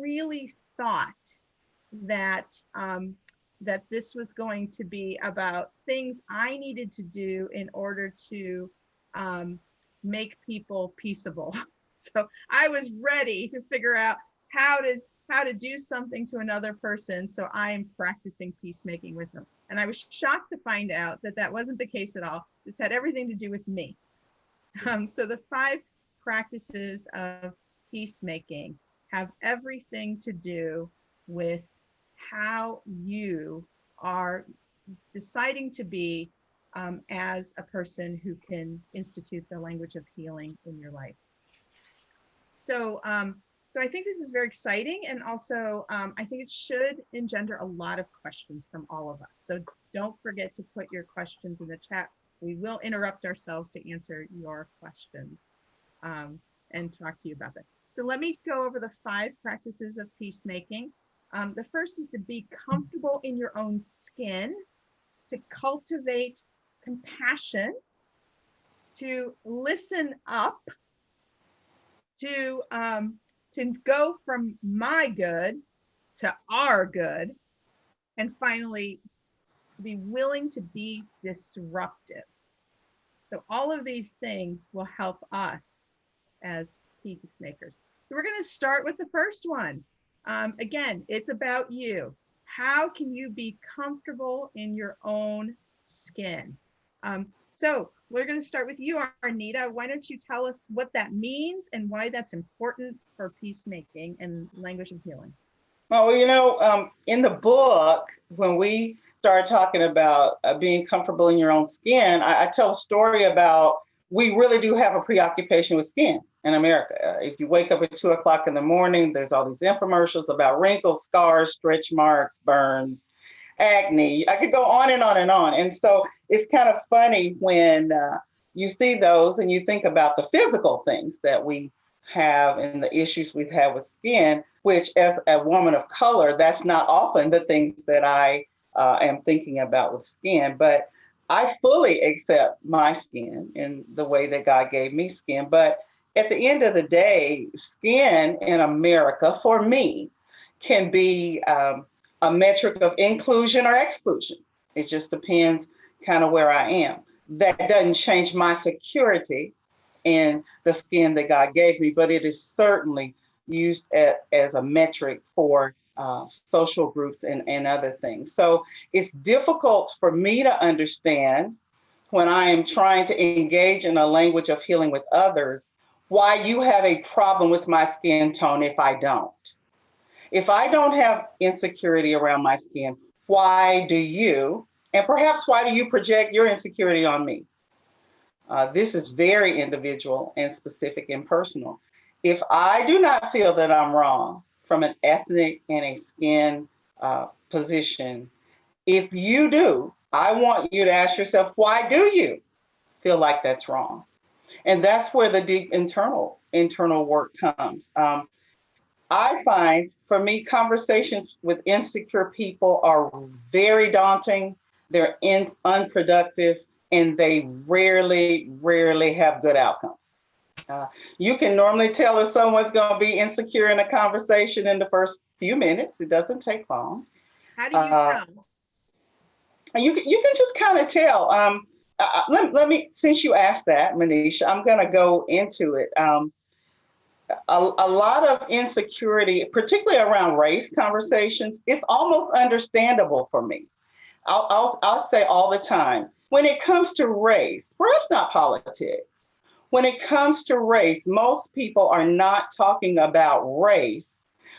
really thought that that this was going to be about things I needed to do in order to make people peaceable. So I was ready to figure out how to do something to another person. So I'm practicing peacemaking with them. And I was shocked to find out that that wasn't the case at all. This had everything to do with me. So the 5 practices of peacemaking have everything to do with how you are deciding to be as a person who can institute the language of healing in your life. So, so I think this is very exciting, and also I think it should engender a lot of questions from all of us. So don't forget to put your questions in the chat. We will interrupt ourselves to answer your questions and talk to you about that. So let me go over the 5 practices of peacemaking. The first is to be comfortable in your own skin, to cultivate compassion, to listen up, to go from my good to our good, and finally, to be willing to be disruptive. So all of these things will help us as peacemakers. So we're going to start with the first one. Again, it's about you. How can you be comfortable in your own skin? So we're going to start with you, Arnita. Why don't you tell us what that means and why that's important for peacemaking and language of healing? Well, you know, in the book, when we start talking about being comfortable in your own skin, I tell a story about we really do have a preoccupation with skin in America. If you wake up at 2 o'clock in the morning, there's all these infomercials about wrinkles, scars, stretch marks, burns, acne. I could go on and on and on. And so it's kind of funny when you see those and you think about the physical things that we have and the issues we've had with skin, which as a woman of color, that's not often the things that I am thinking about with skin. But I fully accept my skin in the way that God gave me skin. But at the end of the day, skin in America, for me, can be a metric of inclusion or exclusion. It just depends kind of where I am. That doesn't change my security in the skin that God gave me, but it is certainly used as a metric for social groups and other things. So it's difficult for me to understand when I am trying to engage in a language of healing with others, why you have a problem with my skin tone if I don't. If I don't have insecurity around my skin, why do you, and perhaps why do you project your insecurity on me? This is very individual and specific and personal. If I do not feel that I'm wrong from an ethnic and a skin position, if you do, I want you to ask yourself, why do you feel like that's wrong? And that's where the deep internal work comes. I find, for me, conversations with insecure people are very daunting. They're unproductive, and they rarely have good outcomes. You can normally tell if someone's going to be insecure in a conversation in the first few minutes. It doesn't take long. How do you know? You can just kind of tell. Let me, since you asked that, Manisha, I'm going to go into it. A lot of insecurity, particularly around race conversations, it's almost understandable for me. I'll say all the time, when it comes to race, perhaps not politics, when it comes to race, most people are not talking about race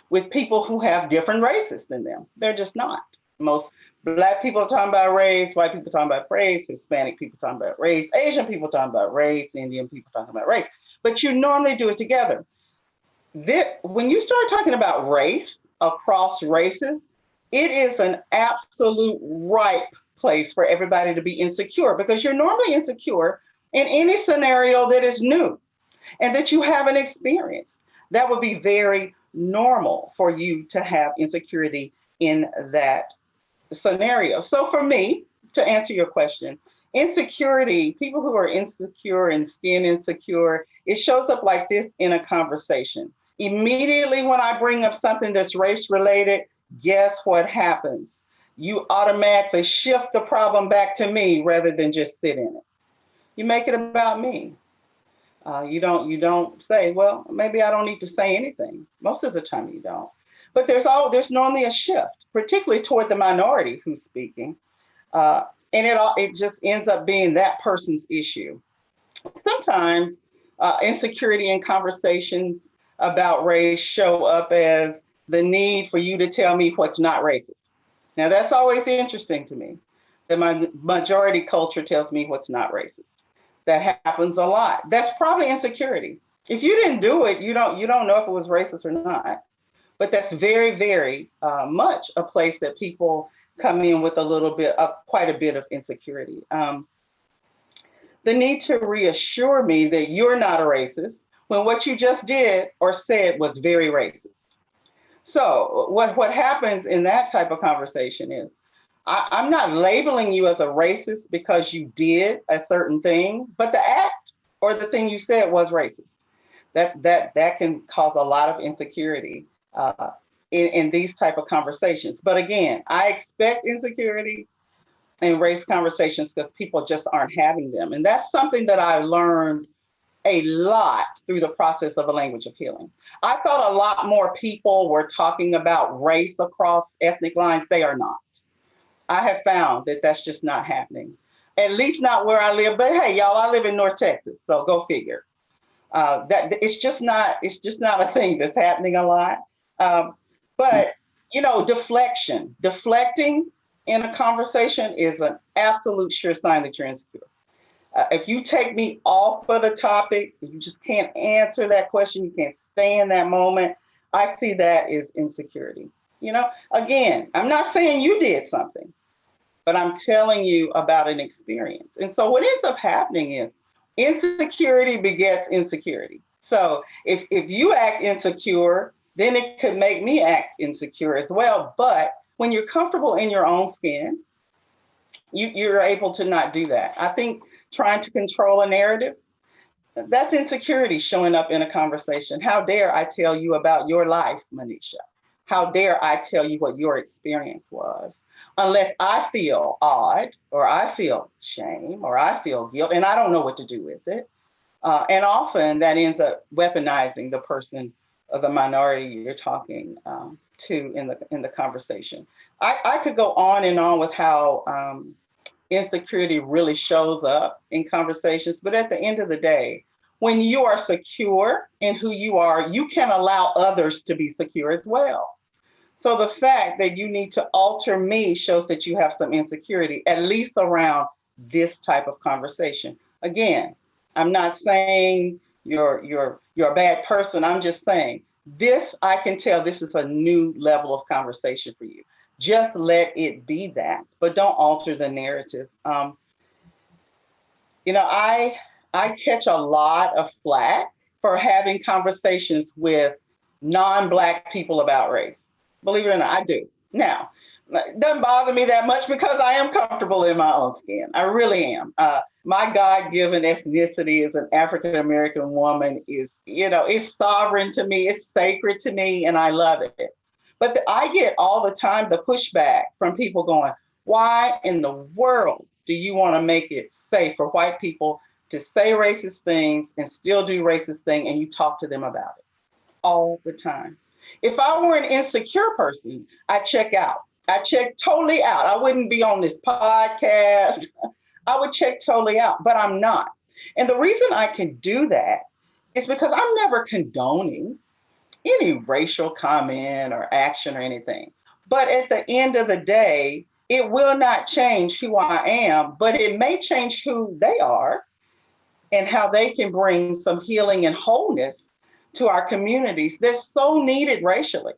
with people who have different races than them. They're just not. Most Black people are talking about race, white people talking about race, Hispanic people talking about race, Asian people talking about race, Indian people talking about race. But you normally do it together. When you start talking about race across races, it is an absolute ripe place for everybody to be insecure, because you're normally insecure in any scenario that is new and that you haven't experienced. That would be very normal for you to have insecurity in that scenario. So for me, to answer your question, insecurity, people who are insecure and skin insecure, it shows up like this in a conversation. Immediately when I bring up something that's race related, guess what happens? You automatically shift the problem back to me rather than just sit in it. You make it about me. You don't say, well, maybe I don't need to say anything. Most of the time you don't. But there's normally a shift, particularly toward the minority who's speaking, uh, and it just ends up being that person's issue. Sometimes insecurity in conversations about race show up as the need for you to tell me what's not racist. Now that's always interesting to me. That my majority culture tells me what's not racist. That happens a lot. That's probably insecurity. If you didn't do it, you don't know if it was racist or not. But that's very, very much a place that people come in with a little bit, quite a bit of insecurity. The need to reassure me that you're not a racist when what you just did or said was very racist. So what happens in that type of conversation is I'm not labeling you as a racist because you did a certain thing, but the act or the thing you said was racist. That can cause a lot of insecurity in these type of conversations. But again, I expect insecurity in race conversations because people just aren't having them, and that's something that I learned a lot through the process of a language of healing. I thought a lot more people were talking about race across ethnic lines. They are not. I have found that that's just not happening. At least not where I live. But hey, y'all, I live in North Texas, so go figure. That it's just not. It's just not a thing that's happening a lot. Um, but deflecting in a conversation is an absolute sure sign that you're insecure. If you take me off of the topic, if you just can't answer that question, you can't stay in that moment, I see that as insecurity. Again, I'm not saying you did something, but I'm telling you about an experience. And so what ends up happening is insecurity begets insecurity. So if you act insecure, then it could make me act insecure as well. But when you're comfortable in your own skin, you're able to not do that. I think trying to control a narrative, that's insecurity showing up in a conversation. How dare I tell you about your life, Manisha? How dare I tell you what your experience was? Unless I feel odd or I feel shame or I feel guilt and I don't know what to do with it. And often that ends up weaponizing the person or the minority you're talking to in the conversation. I could go on and on with how insecurity really shows up in conversations. But at the end of the day, when you are secure in who you are, you can allow others to be secure as well. So the fact that you need to alter me shows that you have some insecurity, at least around this type of conversation. Again, I'm not saying you're a bad person. I'm just saying this, I can tell this is a new level of conversation for you. Just let it be that, but don't alter the narrative. I catch a lot of flack for having conversations with non-Black people about race. Believe it or not, I do. Now, it doesn't bother me that much because I am comfortable in my own skin. I really am. My God-given ethnicity as an African American woman is sovereign to me. It's sacred to me, and I love it. But I get all the time the pushback from people going, why in the world do you want to make it safe for white people to say racist things and still do racist things, and you talk to them about it all the time? If I were an insecure person, I'd check out. I check totally out. I wouldn't be on this podcast. I would check totally out, but I'm not. And the reason I can do that is because I'm never condoning any racial comment or action or anything. But at the end of the day, it will not change who I am, but it may change who they are and how they can bring some healing and wholeness to our communities that's so needed racially,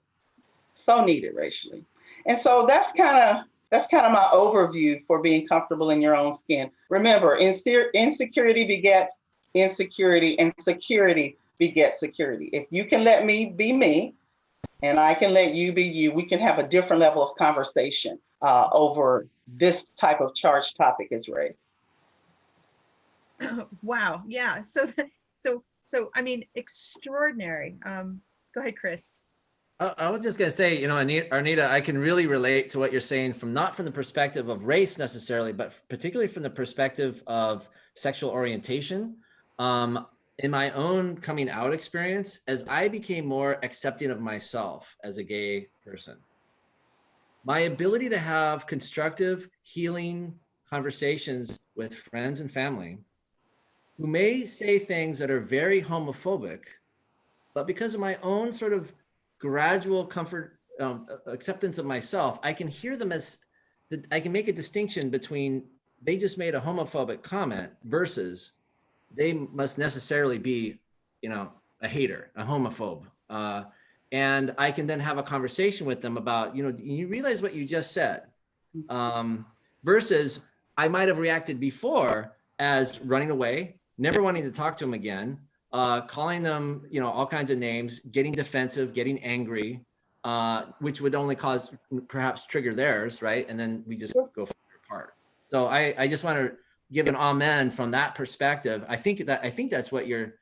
so needed racially. And so that's kind of my overview for being comfortable in your own skin. Remember, insecurity begets insecurity, and security begets security. If you can let me be me, and I can let you be you, we can have a different level of conversation over this type of charged topic as race. Wow. Yeah. So I mean, extraordinary. Go ahead, Chris. I was just going to say, Arnita, I can really relate to what you're saying not from the perspective of race necessarily, but particularly from the perspective of sexual orientation. In my own coming out experience, as I became more accepting of myself as a gay person, my ability to have constructive, healing conversations with friends and family who may say things that are very homophobic, but because of my own sort of gradual comfort, acceptance of myself, I can hear them as I can make a distinction between they just made a homophobic comment versus they must necessarily be, a hater, a homophobe. And I can then have a conversation with them about, do you realize what you just said? Versus I might have reacted before as running away, never wanting to talk to them again, calling them, all kinds of names, getting defensive, getting angry, which would only perhaps trigger theirs, right? And then we just go apart. So I just want to give an amen from that perspective. I think that's what you're,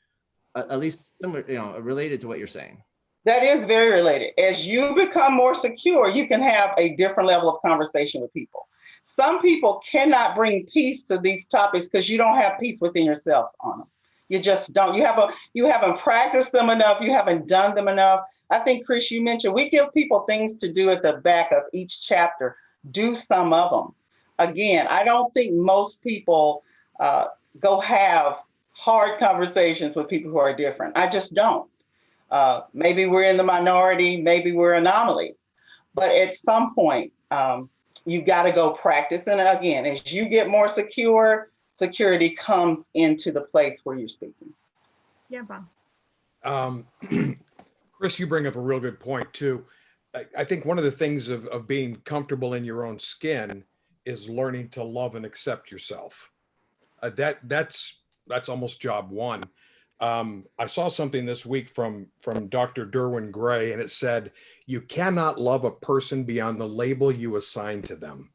at least similar, related to what you're saying. That is very related. As you become more secure, you can have a different level of conversation with people. Some people cannot bring peace to these topics because you don't have peace within yourself on them. You just don't. You haven't practiced them enough. You haven't done them enough. I think, Chris, you mentioned we give people things to do at the back of each chapter. Do some of them. Again, I don't think most people go have hard conversations with people who are different. I just don't. Maybe we're in the minority, maybe we're anomalies, but at some point, you got to go practice. And again, as you get more secure, security comes into the place where you're speaking. Yeah, Bob. Chris, you bring up a real good point too. I think one of the things of being comfortable in your own skin is learning to love and accept yourself. That's almost job one. I saw something this week from Dr. Derwin Gray, and it said, you cannot love a person beyond the label you assign to them.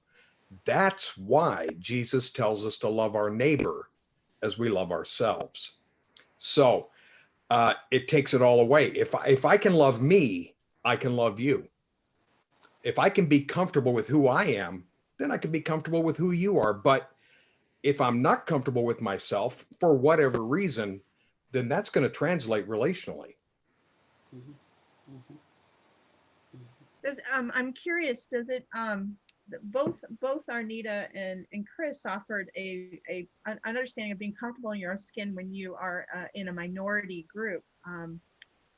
That's why Jesus tells us to love our neighbor as we love ourselves. So it takes it all away. If I can love me, I can love you. If I can be comfortable with who I am, then I can be comfortable with who you are. But if I'm not comfortable with myself for whatever reason, then that's going to translate relationally. Does I'm curious, does it both Arnita and Chris offered an understanding of being comfortable in your own skin when you are in a minority group.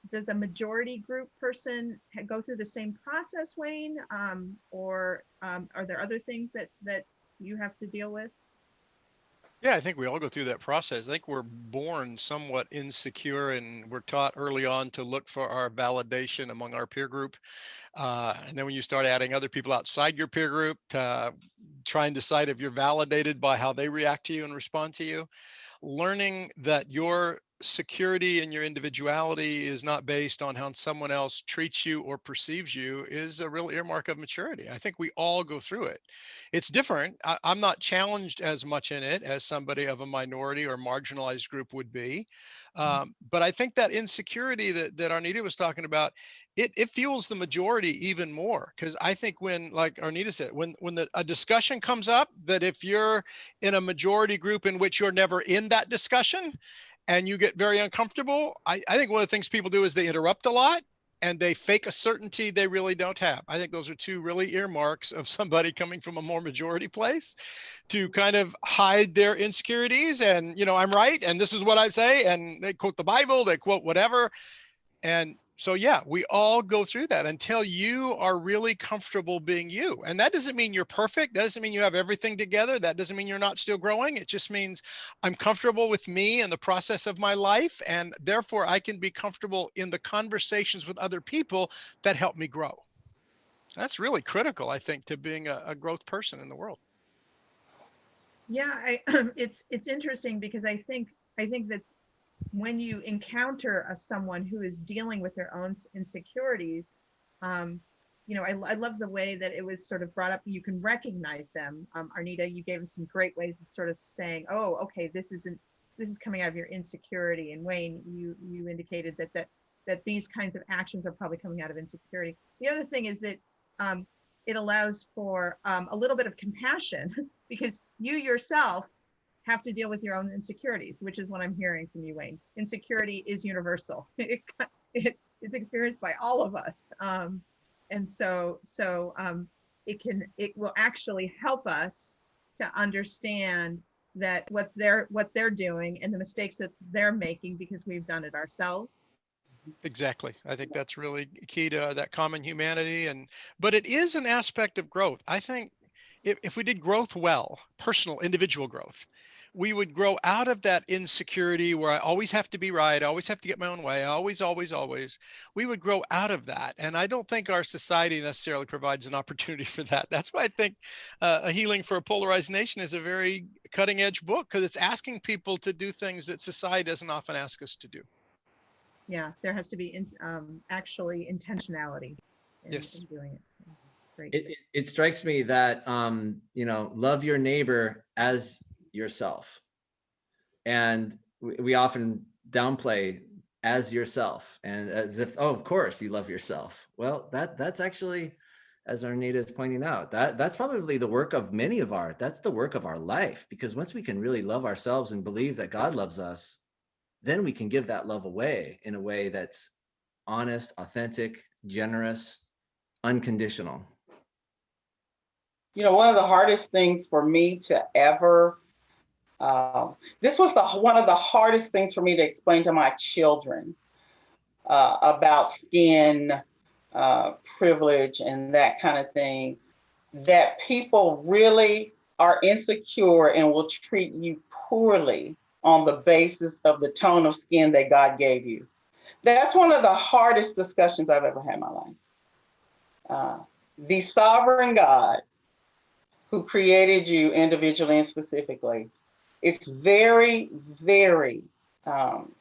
Does a majority group person go through the same process, Wayne? Or are there other things that you have to deal with? Yeah, I think we all go through that process. I think we're born somewhat insecure, and we're taught early on to look for our validation among our peer group. And then when you start adding other people outside your peer group to try and decide if you're validated by how they react to you and respond to you, learning that your security and your individuality is not based on how someone else treats you or perceives you is a real earmark of maturity. I think we all go through it. It's different. I'm not challenged as much in it as somebody of a minority or marginalized group would be. But I think that insecurity that Arnita was talking about, it fuels the majority even more. Because I think when, like Arnita said, when a discussion comes up, that if you're in a majority group in which you're never in that discussion and you get very uncomfortable, I think one of the things people do is they interrupt a lot and they fake a certainty they really don't have. I think those are two really earmarks of somebody coming from a more majority place, to kind of hide their insecurities. And, I'm right, and this is what I say, and they quote the Bible, they quote whatever. And so, yeah, we all go through that until you are really comfortable being you. And that doesn't mean you're perfect. That doesn't mean you have everything together. That doesn't mean you're not still growing. It just means I'm comfortable with me and the process of my life. And therefore, I can be comfortable in the conversations with other people that help me grow. That's really critical, I think, to being a growth person in the world. Yeah, it's interesting because I think that's when you encounter someone who is dealing with their own insecurities, I love the way that it was sort of brought up. You can recognize them. Arnita, you gave us some great ways of sort of saying, oh, okay, this is coming out of your insecurity. And Wayne, you indicated that that these kinds of actions are probably coming out of insecurity. The other thing is that it allows for a little bit of compassion because you yourself have to deal with your own insecurities, which is what I'm hearing from you, Wayne. Insecurity is universal. It's experienced by all of us. And so it will actually help us to understand that what they're doing and the mistakes that they're making because we've done it ourselves. Exactly. I think that's really key to that common humanity. But it is an aspect of growth. I think if we did growth well, personal, individual growth, we would grow out of that insecurity where I always have to be right. I always have to get my own way. Always, always, always. We would grow out of that. And I don't think our society necessarily provides an opportunity for that. That's why I think A Healing for a Polarized Nation is a very cutting edge book, because it's asking people to do things that society doesn't often ask us to do. Yeah, there has to be actually intentionality in doing it. Great. It strikes me that, love your neighbor as yourself. And we often downplay as yourself, and as if, oh, of course you love yourself. Well, that's actually, as Arnita is pointing out, that's probably the work of many of that's the work of our life, because once we can really love ourselves and believe that God loves us, then we can give that love away in a way that's honest, authentic, generous, unconditional. One of the hardest things for me to ever, this was one of the hardest things for me to explain to my children about skin privilege and that kind of thing, that people really are insecure and will treat you poorly on the basis of the tone of skin that God gave you. That's one of the hardest discussions I've ever had in my life. The sovereign God who created you individually and specifically, it's very, very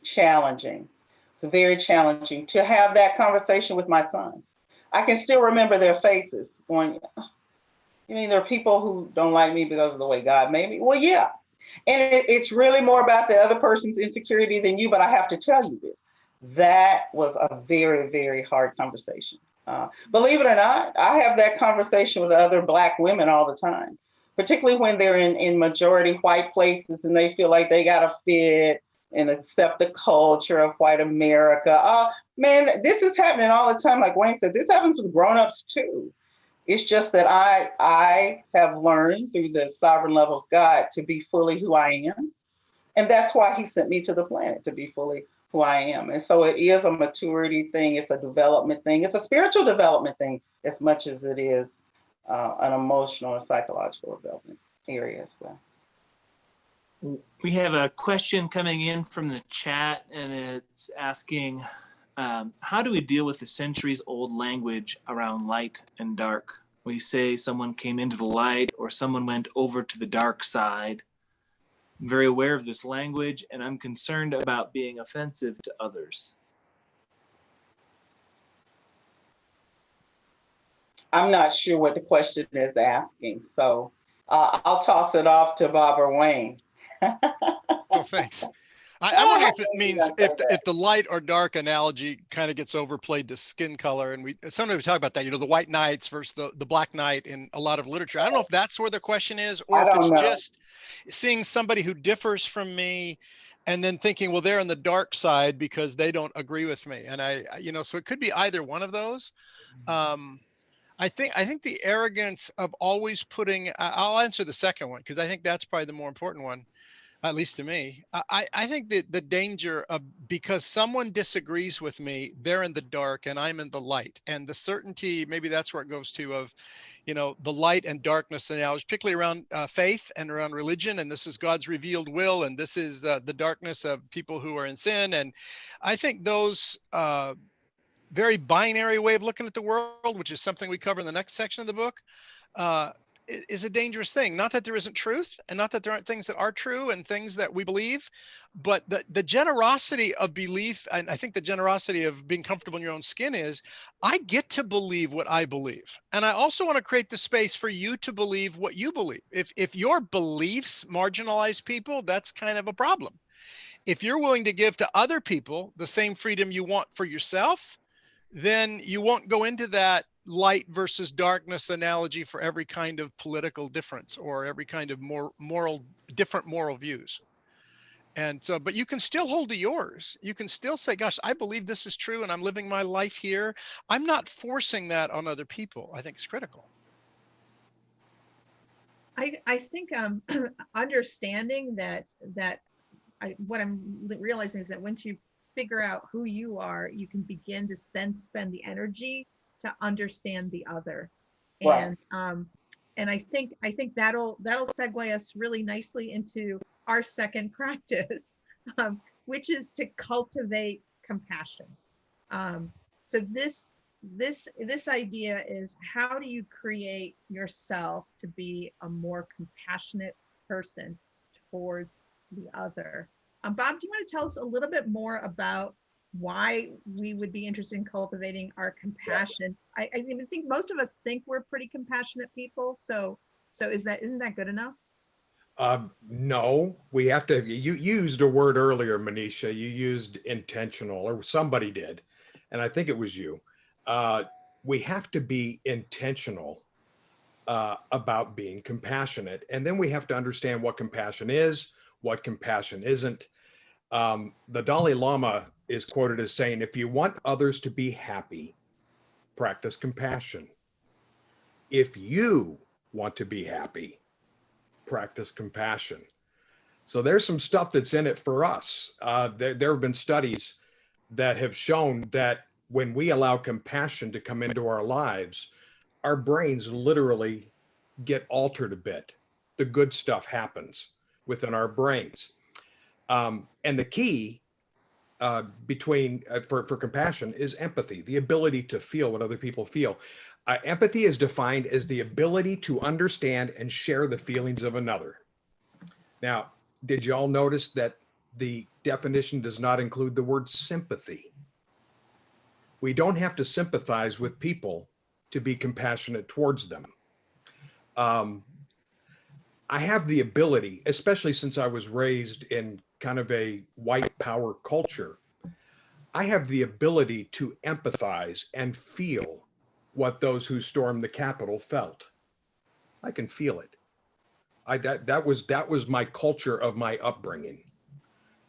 challenging. It's very challenging to have that conversation with my sons. I can still remember their faces going, you mean there are people who don't like me because of the way God made me? Well, yeah. And it's really more about the other person's insecurity than you, but I have to tell you this. That was a very, very hard conversation. Believe it or not, I have that conversation with other Black women all the time, particularly when they're in majority white places and they feel like they got to fit and accept the culture of white America. Man, this is happening all the time. Like Wayne said, this happens with grown-ups too. It's just that I have learned through the sovereign love of God to be fully who I am. And that's why he sent me to the planet, to be fully who I am. And so it is a maturity thing. It's a development thing. It's a spiritual development thing as much as it is an emotional or psychological development area as well. We have a question coming in from the chat, and it's asking, how do we deal with the centuries-old language around light and dark? We say someone came into the light or someone went over to the dark side. I'm very aware of this language, and I'm concerned about being offensive to others. I'm not sure what the question is asking, so I'll toss it off to Bob or Wayne. Oh, thanks. I wonder if it means if the light or dark analogy kind of gets overplayed to skin color, and sometimes we talk about that, the white knights versus the black knight in a lot of literature. I don't know if that's where the question is, or if it's just seeing somebody who differs from me and then thinking, well, they're on the dark side because they don't agree with me. And so it could be either one of those. I think the arrogance of always I'll answer the second one because I think that's probably the more important one, at least to me. I think that the danger of, because someone disagrees with me, they're in the dark and I'm in the light, and the certainty, maybe that's where it goes to, of, the light and darkness analogy, particularly around faith and around religion. And this is God's revealed will, and this is the darkness of people who are in sin. And I think those very binary way of looking at the world, which is something we cover in the next section of the book, is a dangerous thing. Not that there isn't truth, and not that there aren't things that are true and things that we believe, but the generosity of belief, and I think the generosity of being comfortable in your own skin, is I get to believe what I believe. And I also want to create the space for you to believe what you believe. If your beliefs marginalize people, that's kind of a problem. If you're willing to give to other people the same freedom you want for yourself, then you won't go into that light versus darkness analogy for every kind of political difference or every kind of different moral views. And so, but you can still hold to yours. You can still say, gosh, I believe this is true and I'm living my life here. I'm not forcing that on other people. I think it's critical. I think understanding that what I'm realizing is that once you figure out who you are, you can begin to then spend the energy to understand the other. Right. And I think that'll segue us really nicely into our second practice, which is to cultivate compassion. So this idea is, how do you create yourself to be a more compassionate person towards the other? Bob, do you want to tell us a little bit more about why we would be interested in cultivating our compassion? I think most of us think we're pretty compassionate people. So isn't that good enough? No, we have to. You used a word earlier, Manisha. You used intentional, or somebody did, and I think it was you. We have to be intentional about being compassionate, and then we have to understand what compassion is, what compassion isn't. The Dalai Lama is quoted as saying, "If you want others to be happy, practice compassion. If you want to be happy, practice compassion." So there's some stuff that's in it for us. There have been studies that have shown that when we allow compassion to come into our lives, our brains literally get altered a bit. The good stuff happens within our brains. And the key for compassion is empathy, the ability to feel what other people feel. Empathy is defined as the ability to understand and share the feelings of another. Now, did you all notice that the definition does not include the word sympathy? We don't have to sympathize with people to be compassionate towards them. I have the ability, especially since I was raised in kind of a white power culture, I have the ability to empathize and feel what those who stormed the Capitol felt. I can feel it. That was my culture of my upbringing.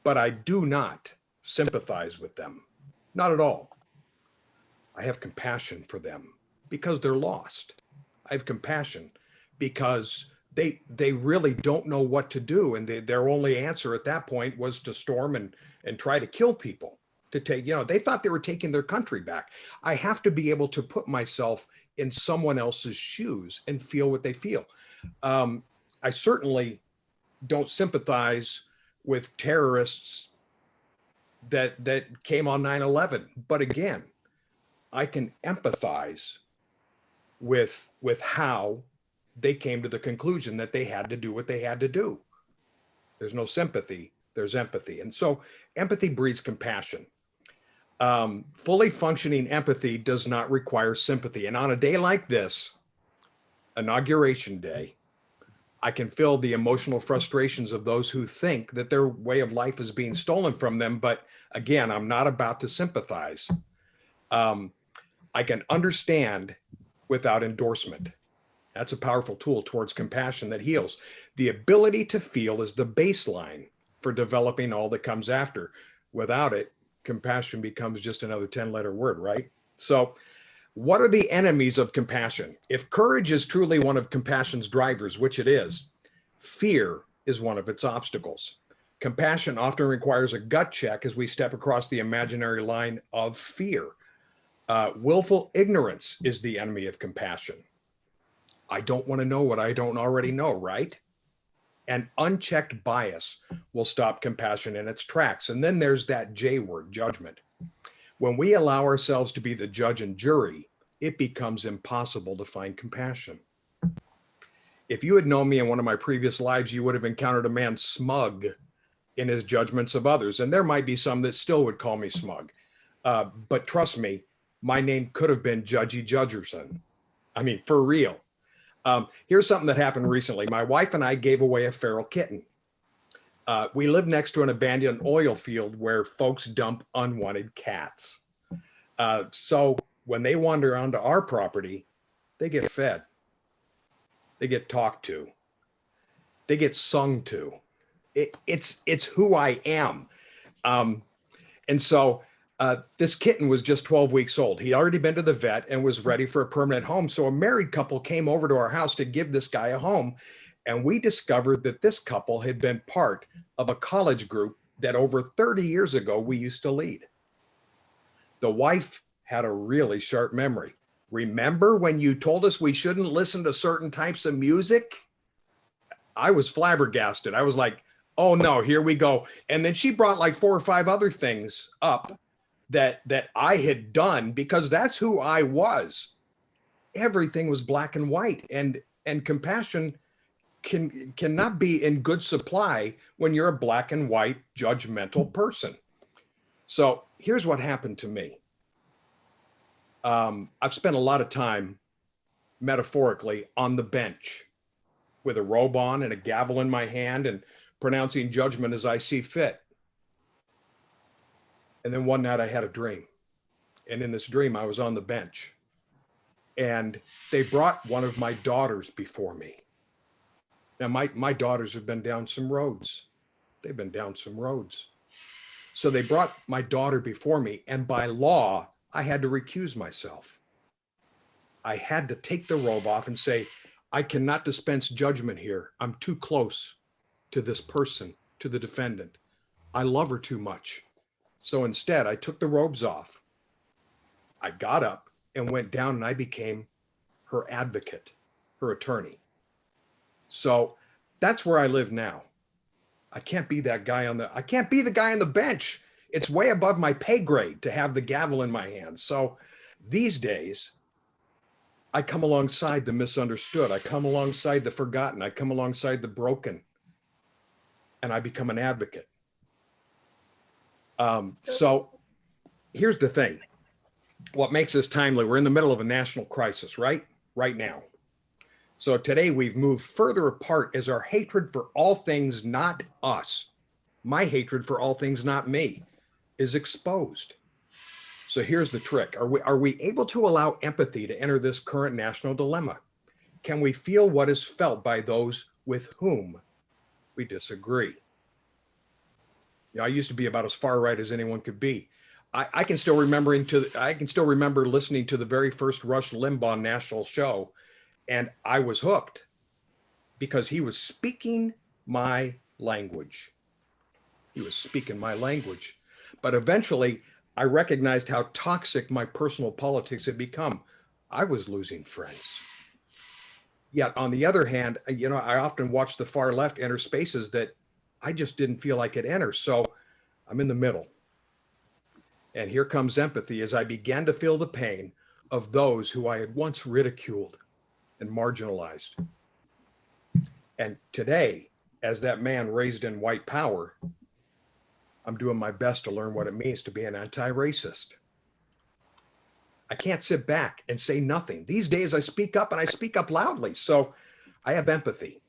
But I do not sympathize with them. Not at all. I have compassion for them because they're lost. I have compassion because they really don't know what to do, and their only answer at that point was to storm and try to kill people, to take, they thought they were taking their country back. I have to be able to put myself in someone else's shoes and feel what they feel. I certainly don't sympathize with terrorists that came on 9/11, but again, I can empathize with how they came to the conclusion that they had to do what they had to do. There's no sympathy, there's empathy. And so empathy breeds compassion. Fully functioning empathy does not require sympathy. And on a day like this, Inauguration Day, I can feel the emotional frustrations of those who think that their way of life is being stolen from them. But again, I'm not about to sympathize. I can understand without endorsement. That's a powerful tool towards compassion that heals. The ability to feel is the baseline for developing all that comes after. Without it, compassion becomes just another 10-letter word, right? So what are the enemies of compassion? If courage is truly one of compassion's drivers, which it is, fear is one of its obstacles. Compassion often requires a gut check as we step across the imaginary line of fear. Willful ignorance is the enemy of compassion. I don't want to know what I don't already know, right? And unchecked bias will stop compassion in its tracks. And then there's that J word, judgment. When we allow ourselves to be the judge and jury, it becomes impossible to find compassion. If you had known me in one of my previous lives, you would have encountered a man smug in his judgments of others. And there might be some that still would call me smug. But trust me, my name could have been Judgy Judgerson. I mean, for real. Here's something that happened recently. My wife and I gave away a feral kitten. We live next to an abandoned oil field where folks dump unwanted cats. So when they wander onto our property, they get fed, they get talked to, they get sung to. It's who I am. And so this kitten was just 12 weeks old. He'd already been to the vet and was ready for a permanent home. So a married couple came over to our house to give this guy a home. And we discovered that this couple had been part of a college group that over 30 years ago we used to lead. The wife had a really sharp memory. Remember when you told us we shouldn't listen to certain types of music? I was flabbergasted. I was like, oh no, here we go. And then she brought like 4 or 5 other things up that I had done because that's who I was. Everything was black and white, and compassion cannot be in good supply when you're a black and white judgmental person. So here's what happened to me. I've spent a lot of time metaphorically on the bench with a robe on and a gavel in my hand and pronouncing judgment as I see fit. And then one night I had a dream. And in this dream, I was on the bench. And they brought one of my daughters before me. Now, my daughters have been down some roads. They've been down some roads. So they brought my daughter before me. And by law, I had to recuse myself. I had to take the robe off and say, I cannot dispense judgment here. I'm too close to this person, to the defendant. I love her too much. So instead, I took the robes off. I got up and went down and I became her advocate, her attorney. So that's where I live now. I can't be that guy I can't be the guy on the bench. It's way above my pay grade to have the gavel in my hand. So these days, I come alongside the misunderstood. I come alongside the forgotten. I come alongside the broken. And I become an advocate. So here's the thing. What makes this timely, we're in the middle of a national crisis, right? Right now. So today we've moved further apart as our hatred for all things not us, my hatred for all things not me, is exposed. So here's the trick. Are we able to allow empathy to enter this current national dilemma? Can we feel what is felt by those with whom we disagree? You know, I used to be about as far right as anyone could be. I can still remember listening to the very first Rush Limbaugh national show, and I was hooked because he was speaking my language. He was speaking my language. But eventually, I recognized how toxic my personal politics had become. I was losing friends. Yet on the other hand, you know, I often watch the far left enter spaces that I just didn't feel I could enter. So I'm in the middle. And here comes empathy as I began to feel the pain of those who I had once ridiculed and marginalized. And today, as that man raised in white power, I'm doing my best to learn what it means to be an anti-racist. I can't sit back and say nothing. These days I speak up, and I speak up loudly. So I have empathy.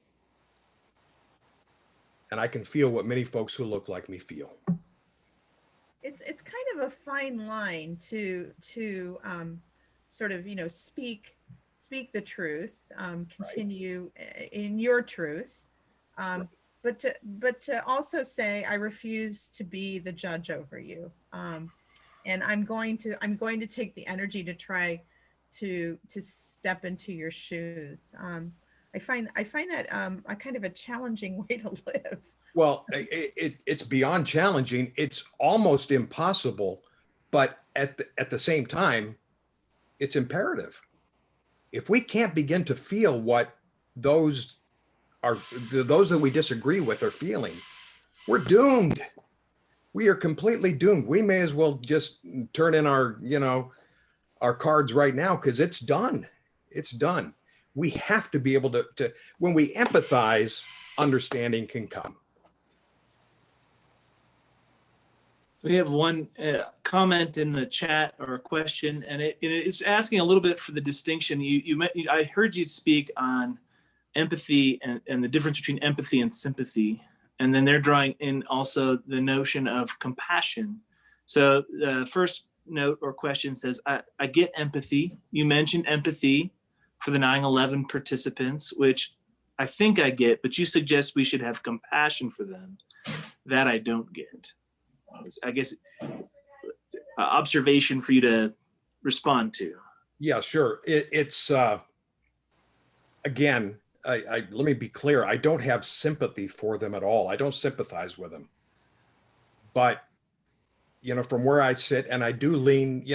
And I can feel what many folks who look like me feel. It's kind of a fine line to sort of, you know, speak the truth, continue in your truth, but to also say I refuse to be the judge over you, and I'm going to take the energy to try to step into your shoes. I find that a kind of a challenging way to live. Well, it's beyond challenging. It's almost impossible, but at the same time, it's imperative. If we can't begin to feel what those that we disagree with are feeling, we're doomed. We are completely doomed. We may as well just turn in our cards right now, because it's done. It's done. We have to be able to when we empathize, understanding can come. We have one comment in the chat or a question, and it's asking a little bit for the distinction. I heard you speak on empathy and the difference between empathy and sympathy. And then they're drawing in also the notion of compassion. So the first note or question says, I get empathy. You mentioned empathy for the 9/11 participants, which I think I get, but you suggest we should have compassion for them. That I don't get. I guess observation for you to respond to. Yeah, sure. It's again, let me be clear. I don't have sympathy for them at all. I don't sympathize with them. But, from where I sit, and I do lean,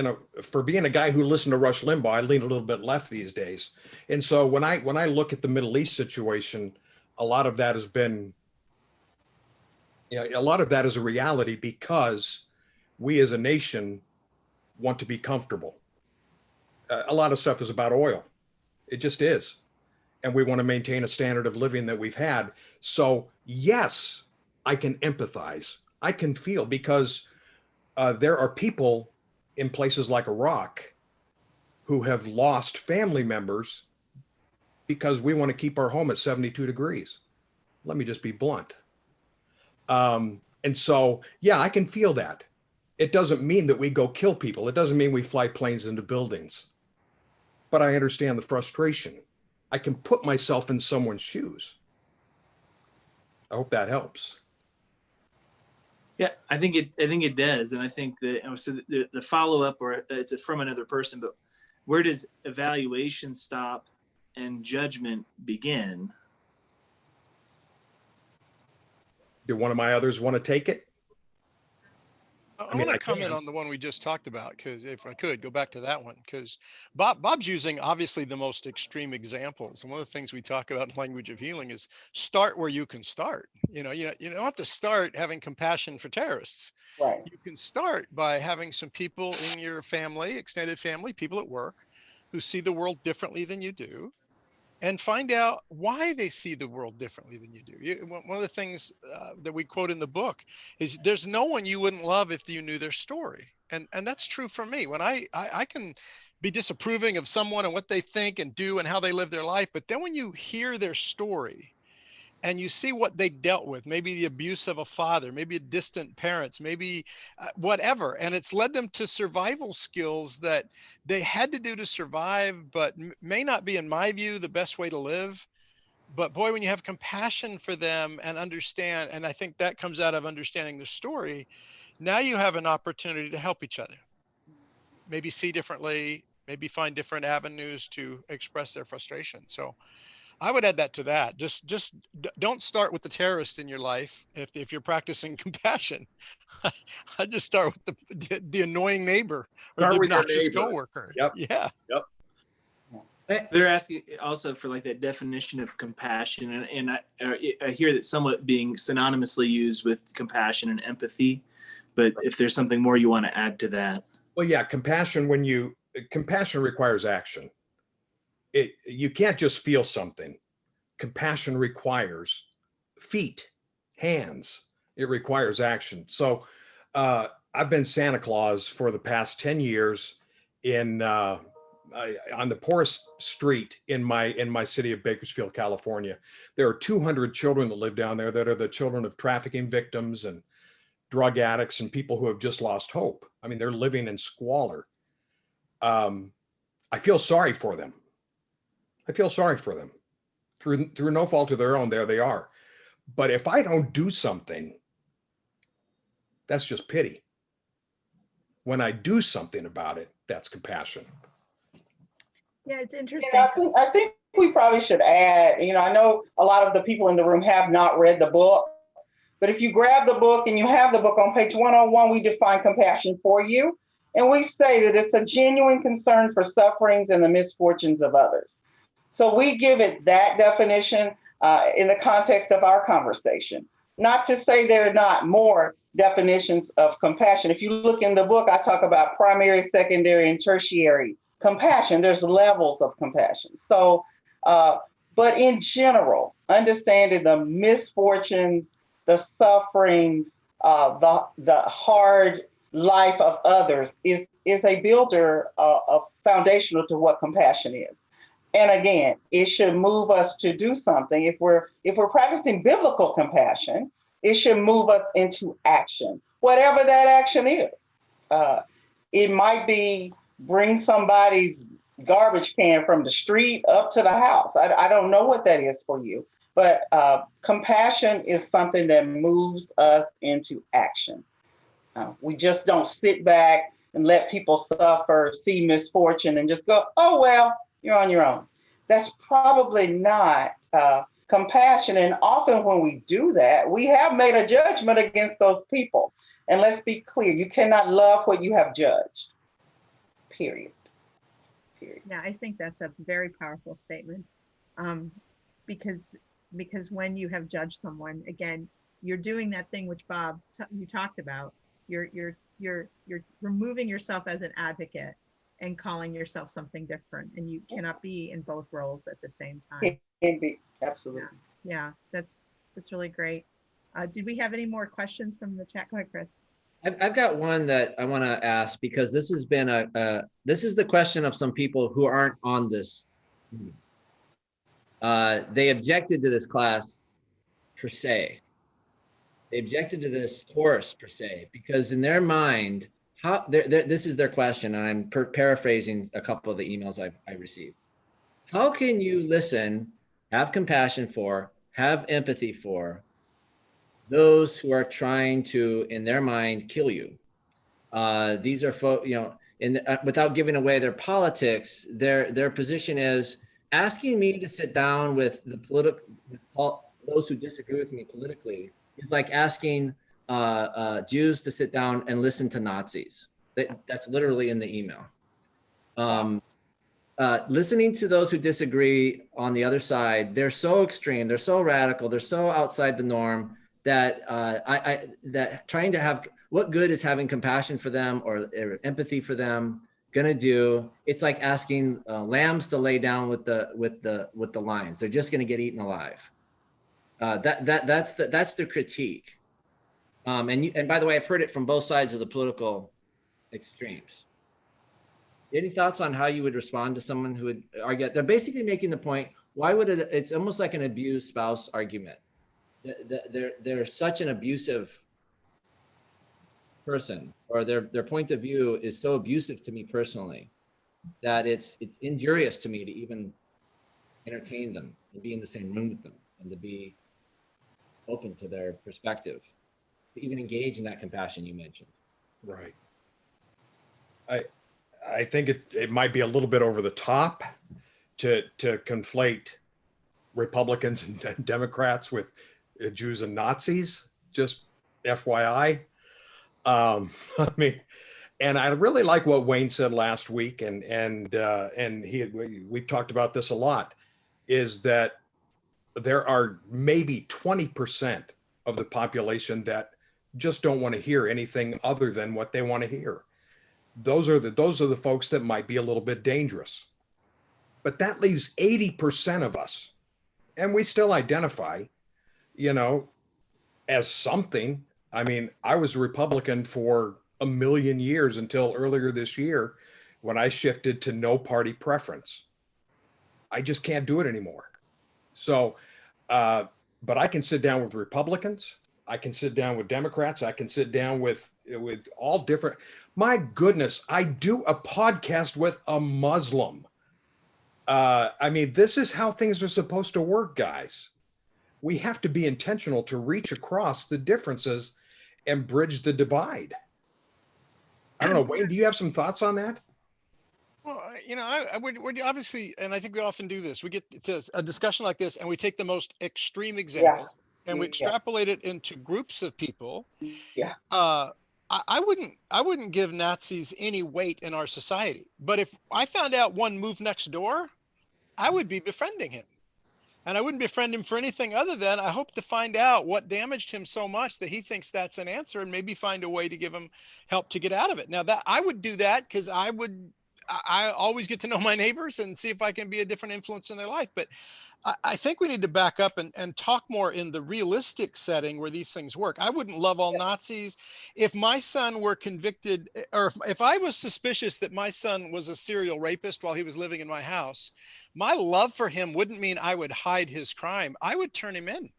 for being a guy who listened to Rush Limbaugh, I lean a little bit left these days. And so when I look at the Middle East situation, a lot of that has been, a lot of that is a reality because we as a nation want to be comfortable. A lot of stuff is about oil. It just is. And we want to maintain a standard of living that we've had. So yes, I can empathize. I can feel because there are people in places like Iraq who have lost family members because we want to keep our home at 72 degrees. Let me just be blunt. And so, yeah, I can feel that. It doesn't mean that we go kill people. It doesn't mean we fly planes into buildings. But I understand the frustration. I can put myself in someone's shoes. I hope that helps. Yeah, I think it does, and I think that so the follow up, or it's from another person, but where does evaluation stop and judgment begin? Do one of my others want to take it? I want to comment on the one we just talked about, because if I could go back to that one, because Bob's using obviously the most extreme examples. And one of the things we talk about in language of healing is start where you can start. You don't have to start having compassion for terrorists. Right. You can start by having some people in your family, extended family, people at work who see the world differently than you do, and find out why they see the world differently than you do. One of the things that we quote in the book is there's no one you wouldn't love if you knew their story. And that's true for me. When I can be disapproving of someone and what they think and do and how they live their life. But then when you hear their story and you see what they dealt with, maybe the abuse of a father, maybe distant parents, maybe whatever, and it's led them to survival skills that they had to do to survive, but may not be, in my view, the best way to live. But boy, when you have compassion for them and understand, and I think that comes out of understanding the story, now you have an opportunity to help each other, maybe see differently, maybe find different avenues to express their frustration. So I would add that to that. Just don't start with the terrorist in your life if you're practicing compassion. I just start with the annoying neighbor or the obnoxious coworker. Yep. Yeah. Yep. They're asking also for like that definition of compassion, and I hear that somewhat being synonymously used with compassion and empathy. But if there's something more you want to add to that. Well, yeah, compassion requires action. You can't just feel something. Compassion requires feet, hands. It requires action. So I've been Santa Claus for the past 10 years on the poorest street in my city of Bakersfield, California. There are 200 children that live down there that are the children of trafficking victims and drug addicts and people who have just lost hope. I mean, they're living in squalor. I feel sorry for them. Through no fault of their own, there they are. But if I don't do something, that's just pity. When I do something about it, that's compassion. Yeah, it's interesting. I think we probably should add, I know a lot of the people in the room have not read the book, but if you grab the book and you have the book on page 101, we define compassion for you. And we say that it's a genuine concern for sufferings and the misfortunes of others. So we give it that definition in the context of our conversation. Not to say there are not more definitions of compassion. If you look in the book, I talk about primary, secondary, and tertiary compassion. There's levels of compassion. So, but in general, understanding the misfortunes, the sufferings, the hard life of others is a builder of foundational to what compassion is. And again, it should move us to do something. If we're practicing biblical compassion, it should move us into action, whatever that action is. It might be bring somebody's garbage can from the street up to the house. I don't know what that is for you, but compassion is something that moves us into action. We just don't sit back and let people suffer, see misfortune, and just go, oh, well, you're on your own. That's probably not compassion. And often when we do that, we have made a judgment against those people. And let's be clear, you cannot love what you have judged. Period. Yeah, I think that's a very powerful statement. Because when you have judged someone, again, you're doing that thing which Bob you talked about. You're removing yourself as an advocate and calling yourself something different, and you cannot be in both roles at the same time. Can be, absolutely. Yeah, that's really great. Did we have any more questions from the chat? Go ahead, Chris. I've got one that I want to ask, because this has been this is the question of some people who aren't on this. They objected to this class per se. They objected to this course per se, because in their mind, this is their question, and I'm paraphrasing a couple of the emails I received. How can you listen, have compassion for, have empathy for those who are trying to, in their mind, kill you? These are folks, without giving away their politics, their position is asking me to sit down with those who disagree with me politically is like asking Jews to sit down and listen to Nazis. That's literally in the email. Listening to those who disagree on the other side, they're so extreme, they're so radical, they're so outside the norm that that trying to have, what good is having compassion for them or empathy for them gonna do? It's like asking lambs to lay down with the lions. They're just gonna get eaten alive. That's the critique. And by the way, I've heard it from both sides of the political extremes. Any thoughts on how you would respond to someone who would argue? They're basically making the point, why would it's almost like an abused spouse argument. They're such an abusive person, or their point of view is so abusive to me personally that it's injurious to me to even entertain them and be in the same room with them and to be open to their perspective, to even engage in that compassion you mentioned. Right. I think it might be a little bit over the top to conflate Republicans and Democrats with Jews and Nazis. Just FYI. I mean, and I really like what Wayne said last week, and we've talked about this a lot, is that there are maybe 20% of the population that just don't want to hear anything other than what they want to hear. Those are the folks that might be a little bit dangerous. But that leaves 80% of us, and we still identify, as something. I mean, I was a Republican for a million years until earlier this year when I shifted to no party preference. I just can't do it anymore. So, but I can sit down with Republicans. I can sit down with Democrats. I can sit down with all different. My goodness, I do a podcast with a Muslim. I mean, this is how things are supposed to work, guys. We have to be intentional to reach across the differences and bridge the divide. I don't know, Wayne, do you have some thoughts on that? Well, I would obviously, and I think we often do this. We get to a discussion like this, and we take the most extreme example, and we extrapolate it into groups of people. Yeah. I wouldn't give Nazis any weight in our society. But if I found out one moved next door, I would be befriending him. And I wouldn't befriend him for anything other than I hope to find out what damaged him so much that he thinks that's an answer, and maybe find a way to give him help to get out of it. Now, that I would do that because I always get to know my neighbors and see if I can be a different influence in their life. But I think we need to back up and talk more in the realistic setting where these things work. I wouldn't love all Nazis. If my son were convicted, or if I was suspicious that my son was a serial rapist while he was living in my house, my love for him wouldn't mean I would hide his crime. I would turn him in.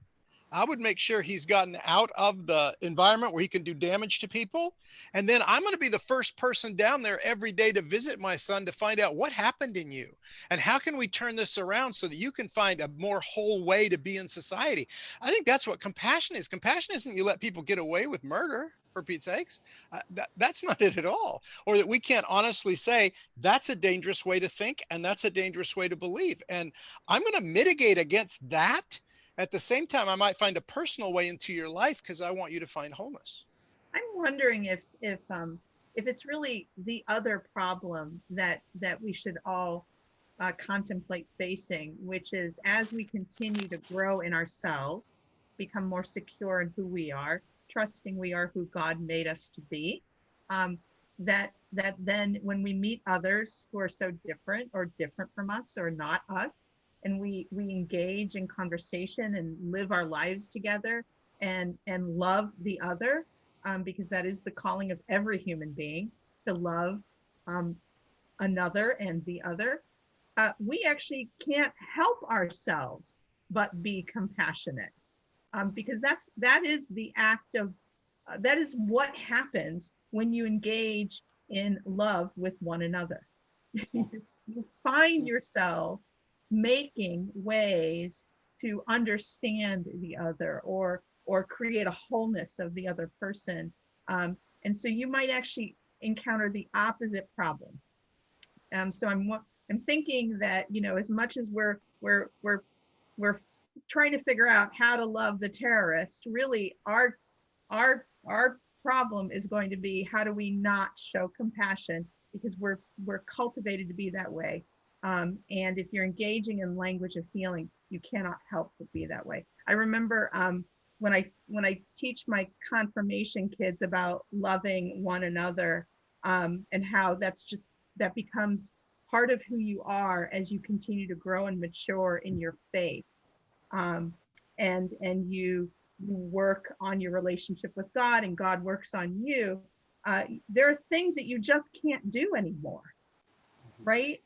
I would make sure he's gotten out of the environment where he can do damage to people. And then I'm going to be the first person down there every day to visit my son to find out what happened in you and how can we turn this around so that you can find a more whole way to be in society. I think that's what compassion is. Compassion isn't you let people get away with murder, for Pete's sakes. That's not it at all. Or that we can't honestly say that's a dangerous way to think and that's a dangerous way to believe. And I'm going to mitigate against that. At the same time, I might find a personal way into your life because I want you to find wholeness. I'm wondering if it's really the other problem that we should all contemplate facing, which is as we continue to grow in ourselves, become more secure in who we are, trusting we are who God made us to be, that then when we meet others who are so different or different from us or not us, and we engage in conversation and live our lives together and love the other, because that is the calling of every human being, to love another and the other. We actually can't help ourselves but be compassionate, because that is the act of that is what happens when you engage in love with one another. You find yourself making ways to understand the other or create a wholeness of the other person, and so you might actually encounter the opposite problem. So I'm thinking that, you know, as much as we're trying to figure out how to love the terrorist, really our problem is going to be how do we not show compassion, because we're cultivated to be that way. And if you're engaging in language of healing, you cannot help but be that way. I remember when I teach my confirmation kids about loving one another, and how that becomes part of who you are as you continue to grow and mature in your faith, and you work on your relationship with God and God works on you. There are things that you just can't do anymore, right?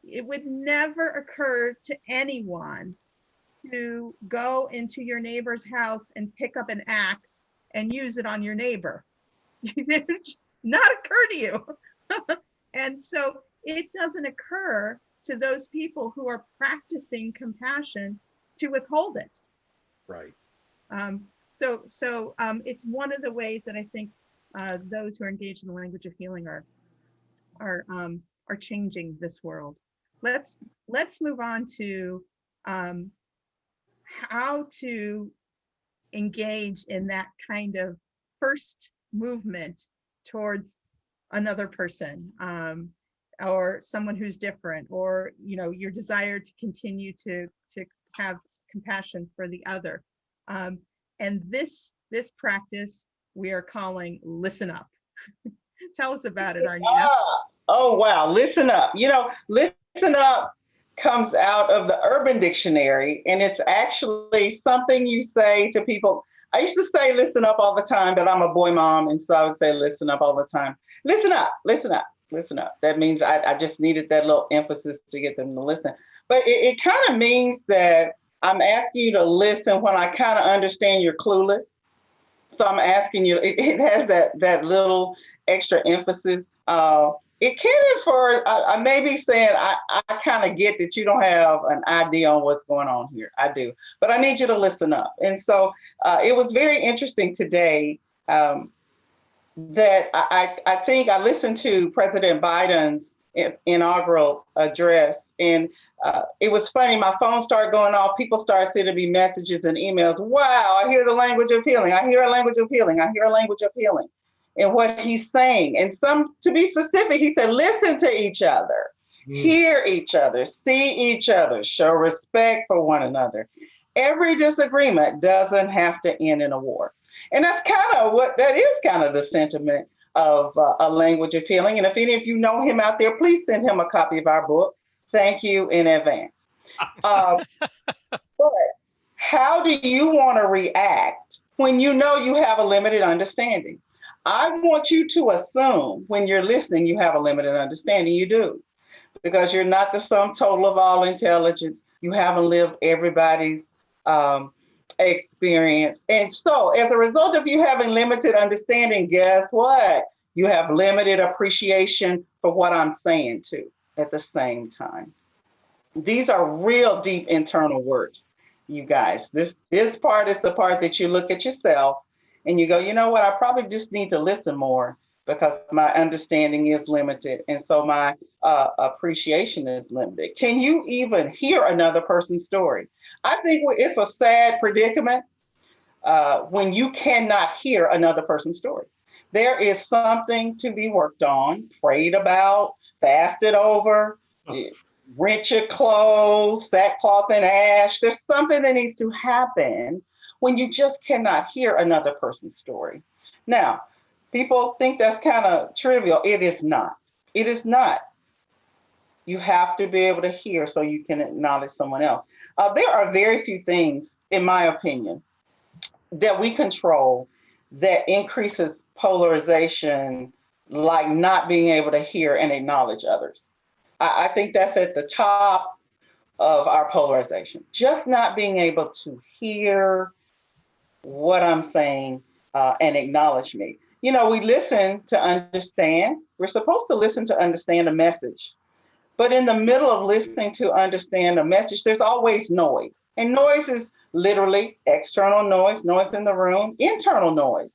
It would never occur to anyone to go into your neighbor's house and pick up an axe and use it on your neighbor. It would just not occur to you. And so it doesn't occur to those people who are practicing compassion to withhold it. Right. So it's one of the ways that I think those who are engaged in the language of healing are changing this world. Let's move on to how to engage in that kind of first movement towards another person, or someone who's different, or, you know, your desire to continue to have compassion for the other. And this practice we are calling Listen Up. Tell us about it, Arnita. Oh, wow. Listen up. You know, listen up comes out of the Urban Dictionary, and it's actually something you say to people. I used to say listen up all the time, but I'm a boy mom, and so I would say listen up all the time. Listen up, listen up, listen up. That means I just needed that little emphasis to get them to listen. But it kind of means that I'm asking you to listen when I kind of understand you're clueless. So I'm asking you, it has that little extra emphasis. It can infer, I may be saying, I kind of get that you don't have an idea on what's going on here. I do, but I need you to listen up. And so it was very interesting today that I think I listened to President Biden's inaugural address, and it was funny. My phone started going off. People started sending me messages and emails. Wow, I hear the language of healing. I hear a language of healing. I hear a language of healing. And what he's saying, and some, to be specific, he said, listen to each other, hear each other, see each other, show respect for one another. Every disagreement doesn't have to end in a war. And that's kind of the sentiment of a language of healing. And if any of you know him out there, please send him a copy of our book. Thank you in advance. But how do you want to react when you know you have a limited understanding? I want you to assume when you're listening, you have a limited understanding. You do, because you're not the sum total of all intelligence. You haven't lived everybody's experience. And so as a result of you having limited understanding, guess what? You have limited appreciation for what I'm saying too at the same time. These are real deep internal works, you guys. This part is the part that you look at yourself and you go, you know what, I probably just need to listen more because my understanding is limited. And so my appreciation is limited. Can you even hear another person's story? I think it's a sad predicament when you cannot hear another person's story. There is something to be worked on, prayed about, fasted over, rent your clothes, sackcloth and ash. There's something that needs to happen when you just cannot hear another person's story. Now, people think that's kind of trivial. It is not. It is not. You have to be able to hear so you can acknowledge someone else. There are very few things, in my opinion, that we control that increases polarization, like not being able to hear and acknowledge others. I think that's at the top of our polarization. Just not being able to hear what I'm saying and acknowledge me. You know, we listen to understand. We're supposed to listen to understand a message. But in the middle of listening to understand a message, there's always noise. And noise is literally external noise, noise in the room, internal noise.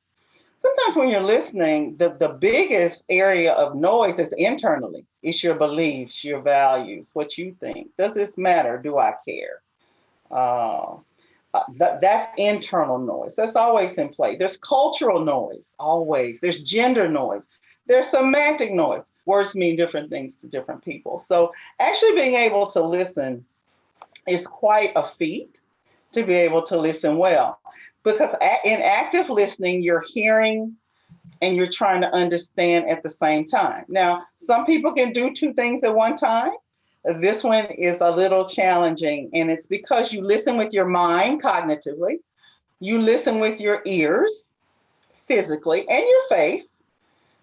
Sometimes when you're listening, the biggest area of noise is internally. It's your beliefs, your values, what you think. Does this matter? Do I care? That's internal noise. That's always in play. There's cultural noise, always. There's gender noise. There's semantic noise. Words mean different things to different people. So actually being able to listen is quite a feat, to be able to listen well. Because in active listening, you're hearing and you're trying to understand at the same time. Now, some people can do two things at one time. This one is a little challenging, and it's because you listen with your mind cognitively, you listen with your ears physically, and your face,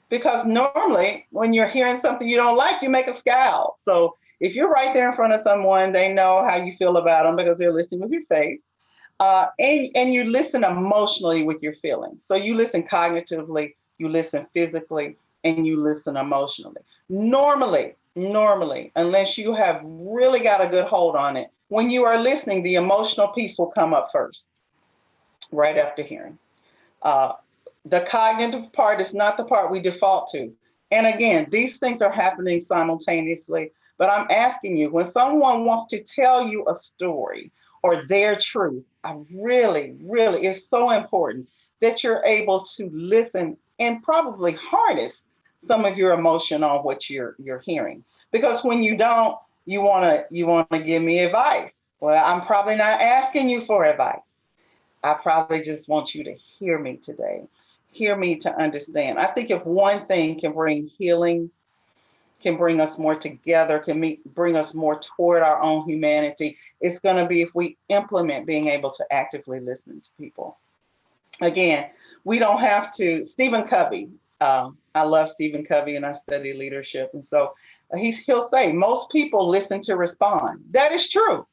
because normally when you're hearing something you don't like, you make a scowl. So if you're right there in front of someone, they know how you feel about them because they're listening with your face. And you listen emotionally with your feelings. So you listen cognitively, you listen physically, and you listen emotionally. Normally, unless you have really got a good hold on it, when you are listening, the emotional piece will come up first, right after hearing. The cognitive part is not the part we default to. And again, these things are happening simultaneously, but I'm asking you, when someone wants to tell you a story or their truth, I really, it's so important that you're able to listen and probably harness some of your emotion on what you're hearing. Because when you don't, you wanna give me advice. Well, I'm probably not asking you for advice. I probably just want you to hear me today. Hear me to understand. I think if one thing can bring healing, can bring us more together, can bring us more toward our own humanity, it's going to be if we implement being able to actively listen to people. Again, we don't have to. Stephen Covey, I love Stephen Covey and I study leadership. And so he'll say, most people listen to respond. That is true.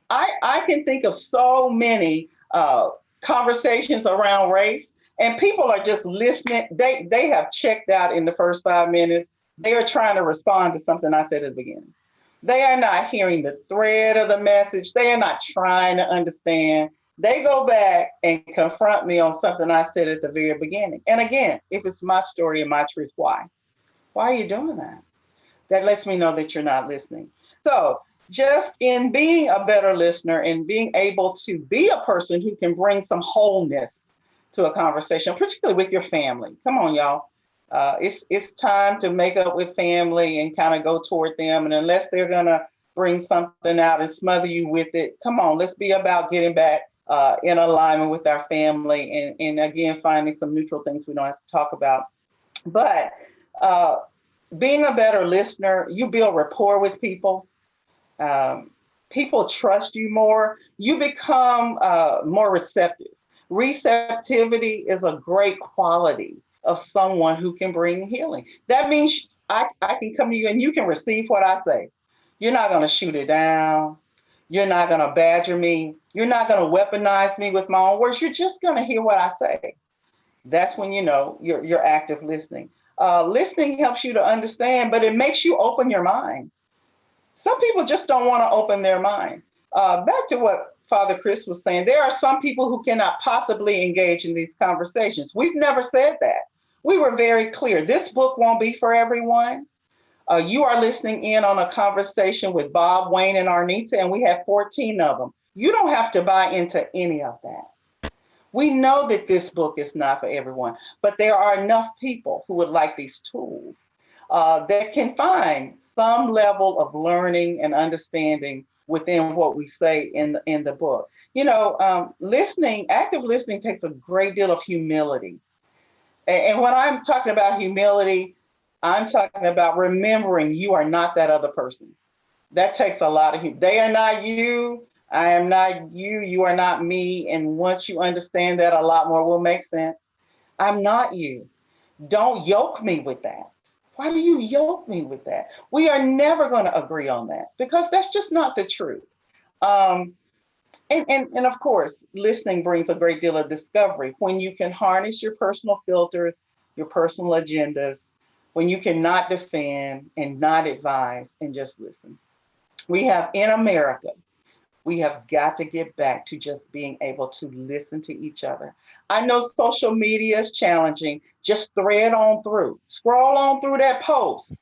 I can think of so many conversations around race, and people are just listening. They have checked out in the first 5 minutes. They are trying to respond to something I said at the beginning. They are not hearing the thread of the message. They are not trying to understand. They go back and confront me on something I said at the very beginning. And again, if it's my story and my truth, why? Why are you doing that? That lets me know that you're not listening. So just in being a better listener and being able to be a person who can bring some wholeness to a conversation, particularly with your family. Come on, y'all. It's time to make up with family and kind of go toward them. And unless they're gonna bring something out and smother you with it, come on, let's be about getting back in alignment with our family and again, finding some neutral things we don't have to talk about. But being a better listener, you build rapport with people. People trust you more. You become more receptive. Receptivity is a great quality of someone who can bring healing. That means I can come to you and you can receive what I say. You're not going to shoot it down. You're not going to badger me. You're not going to weaponize me with my own words. You're just going to hear what I say. That's when you know you're active listening. Listening helps you to understand, but it makes you open your mind. Some people just don't want to open their mind. Back to what Father Chris was saying, there are some people who cannot possibly engage in these conversations. We've never said that. We were very clear. This book won't be for everyone. You are listening in on a conversation with Bob, Wayne, and Arnita, and we have 14 of them. You don't have to buy into any of that. We know that this book is not for everyone, but there are enough people who would like these tools that can find some level of learning and understanding within what we say in the book. You know, listening, active listening takes a great deal of humility. And when I'm talking about humility, I'm talking about remembering you are not that other person. That takes a lot of humility. They are not you. I am not you. You are not me. And once you understand that, a lot more will make sense. I'm not you. Don't yoke me with that. Why do you yoke me with that? We are never going to agree on that because that's just not the truth. Um, and of course, listening brings a great deal of discovery when you can harness your personal filters, your personal agendas, when you can not defend and not advise and just listen. We have in America, we have got to get back to just being able to listen to each other. I know social media is challenging. Just thread on through, scroll on through that post.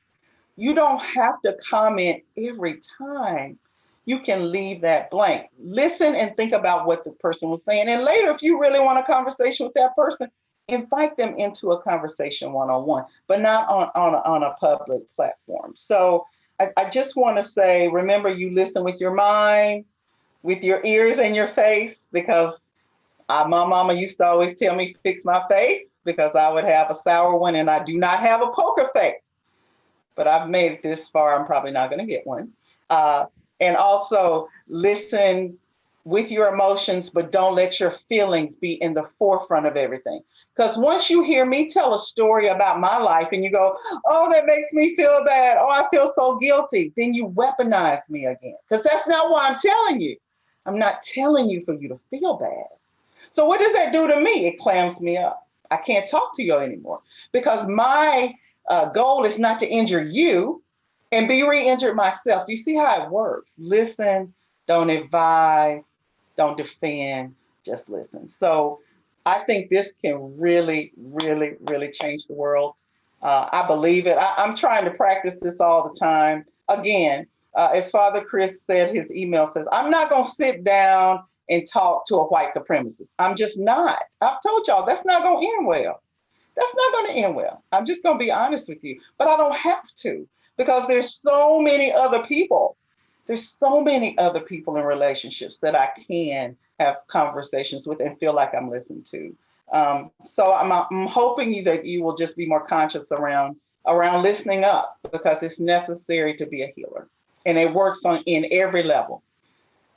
You don't have to comment every time. You can leave that blank. Listen and think about what the person was saying. And later, if you really want a conversation with that person, invite them into a conversation one-on-one, but not on a public platform. So I just want to say, remember, you listen with your mind, with your ears and your face, because my mama used to always tell me, fix my face, because I would have a sour one and I do not have a poker face. But I've made it this far, I'm probably not going to get one. And also listen with your emotions, but don't let your feelings be in the forefront of everything. Because once you hear me tell a story about my life and you go, oh, that makes me feel bad. Oh, I feel so guilty. Then you weaponize me again. Because that's not why I'm telling you. I'm not telling you for you to feel bad. So what does that do to me? It clams me up. I can't talk to you anymore because my goal is not to injure you and be re-injured myself. You see how it works? Listen, don't advise, don't defend, just listen. So I think this can really, really, really change the world. I believe it. I'm trying to practice this all the time. Again, as Father Chris said, his email says, I'm not going to sit down and talk to a white supremacist. I'm just not. I've told y'all that's not going to end well. That's not going to end well. I'm just going to be honest with you. But I don't have to because there's so many other people. There's so many other people in relationships that I can have conversations with and feel like I'm listened to. So I'm hoping that you will just be more conscious around listening up because it's necessary to be a healer. And it works in every level,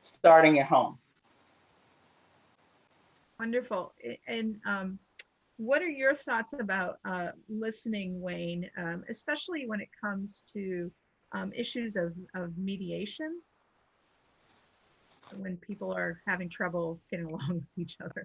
starting at home. Wonderful. And what are your thoughts about listening, Wayne, especially when it comes to issues of mediation, when people are having trouble getting along with each other?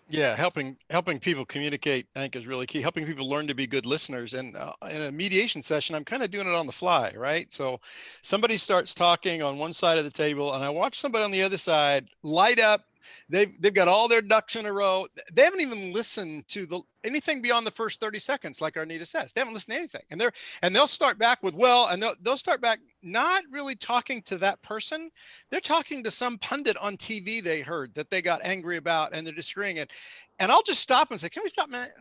Yeah, helping people communicate, I think, is really key. Helping people learn to be good listeners. And in a mediation session, I'm kind of doing it on the fly, right? So somebody starts talking on one side of the table, and I watch somebody on the other side light up. They've got all their ducks in a row. They haven't even listened to anything beyond the first 30 seconds, like Arnita says. They haven't listened to anything, and they'll start back with and they'll start back not really talking to that person. They're talking to some pundit on TV they heard that they got angry about, and they're disagreeing it. And I'll just stop and say, "Can we stop a minute?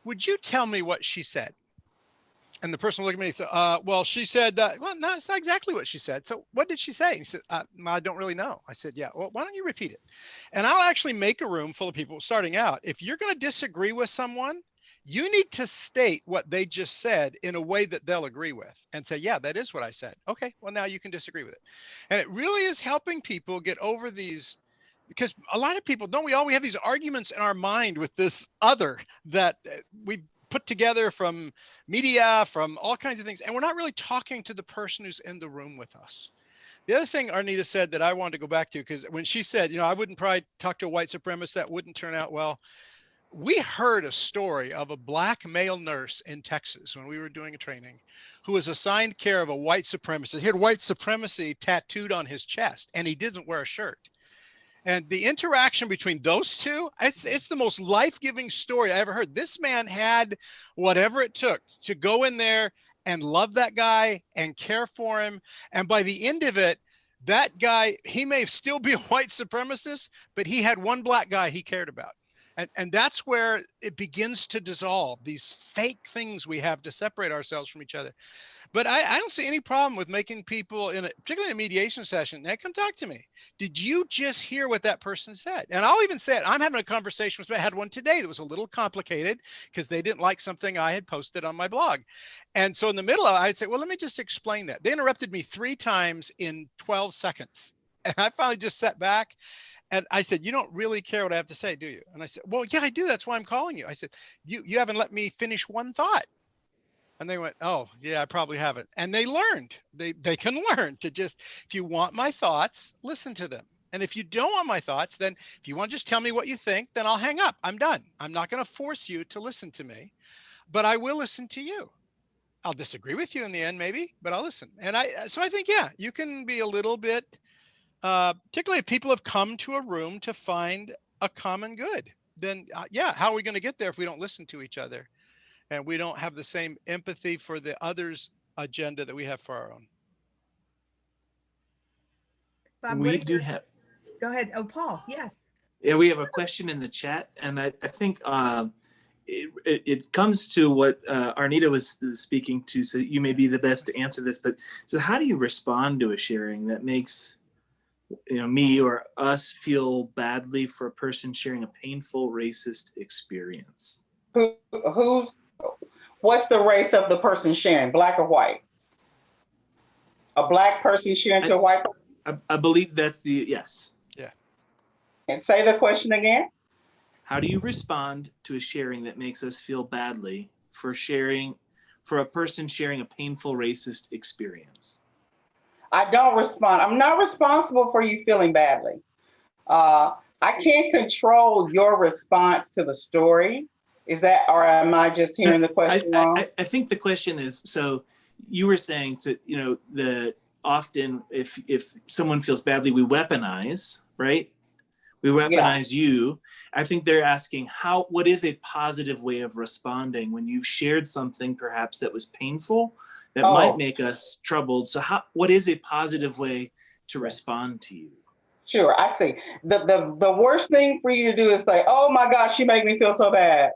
Would you tell me what she said?" And the person will look at me and say, well, she said that. Well, no, it's not exactly what she said. So what did she say? He said, I don't really know. I said, yeah, well, why don't you repeat it? And I'll actually make a room full of people starting out. If you're going to disagree with someone, you need to state what they just said in a way that they'll agree with and say, yeah, that is what I said. Okay, well, now you can disagree with it. And it really is helping people get over these, because a lot of people, don't we all, we have these arguments in our mind with this other that we put together from media, from all kinds of things. And we're not really talking to the person who's in the room with us. The other thing Arnita said that I wanted to go back to, because when she said, you know, I wouldn't probably talk to a white supremacist, that wouldn't turn out well. We heard a story of a black male nurse in Texas when we were doing a training who was assigned care of a white supremacist. He had white supremacy tattooed on his chest and he didn't wear a shirt. And the interaction between those two, it's the most life-giving story I ever heard. This man had whatever it took to go in there and love that guy and care for him. And by the end of it, that guy, he may still be a white supremacist, but he had one black guy he cared about. And that's where it begins to dissolve, these fake things we have to separate ourselves from each other. But I don't see any problem with making people, particularly in a mediation session, hey, come talk to me. Did you just hear what that person said? And I'll even say it. I'm having a conversation with somebody. I had one today that was a little complicated because they didn't like something I had posted on my blog. And so in the middle of it, I'd say, well, let me just explain that. They interrupted me 3 times in 12 seconds. And I finally just sat back. And I said, you don't really care what I have to say, do you? And I said, well, yeah, I do. That's why I'm calling you. I said, you haven't let me finish one thought. And they went, oh, yeah, I probably haven't. And they learned, they can learn to just, if you want my thoughts, listen to them. And if you don't want my thoughts, then if you want to just tell me what you think, then I'll hang up. I'm done. I'm not going to force you to listen to me, but I will listen to you. I'll disagree with you in the end, maybe, but I'll listen. And so I think, yeah, you can be a little bit, particularly if people have come to a room to find a common good, then yeah, how are we going to get there if we don't listen to each other and we don't have the same empathy for the other's agenda that we have for our own? Bob, We do have. Go ahead. Oh, Paul, yes. Yeah, we have a question in the chat, and I think it comes to what Arnita was speaking to, so you may be the best to answer this, but so how do you respond to a sharing that makes me or us feel badly for a person sharing a painful racist experience? What's the race of the person sharing, black or white? A black person sharing to a white person? I believe that's yes. Yeah. And say the question again. How do you respond to a sharing that makes us feel badly for a person sharing a painful racist experience? I don't respond. I'm not responsible for you feeling badly. I can't control your response to the story. Is that, or am I just hearing the question wrong? I think the question is, so you were saying that often if someone feels badly, we weaponize, right? We weaponize you. I think they're asking what is a positive way of responding when you've shared something perhaps that was painful, that might make us troubled. So what is a positive way to respond to you? Sure, I see. The worst thing for you to do is say, oh my gosh, she made me feel so bad.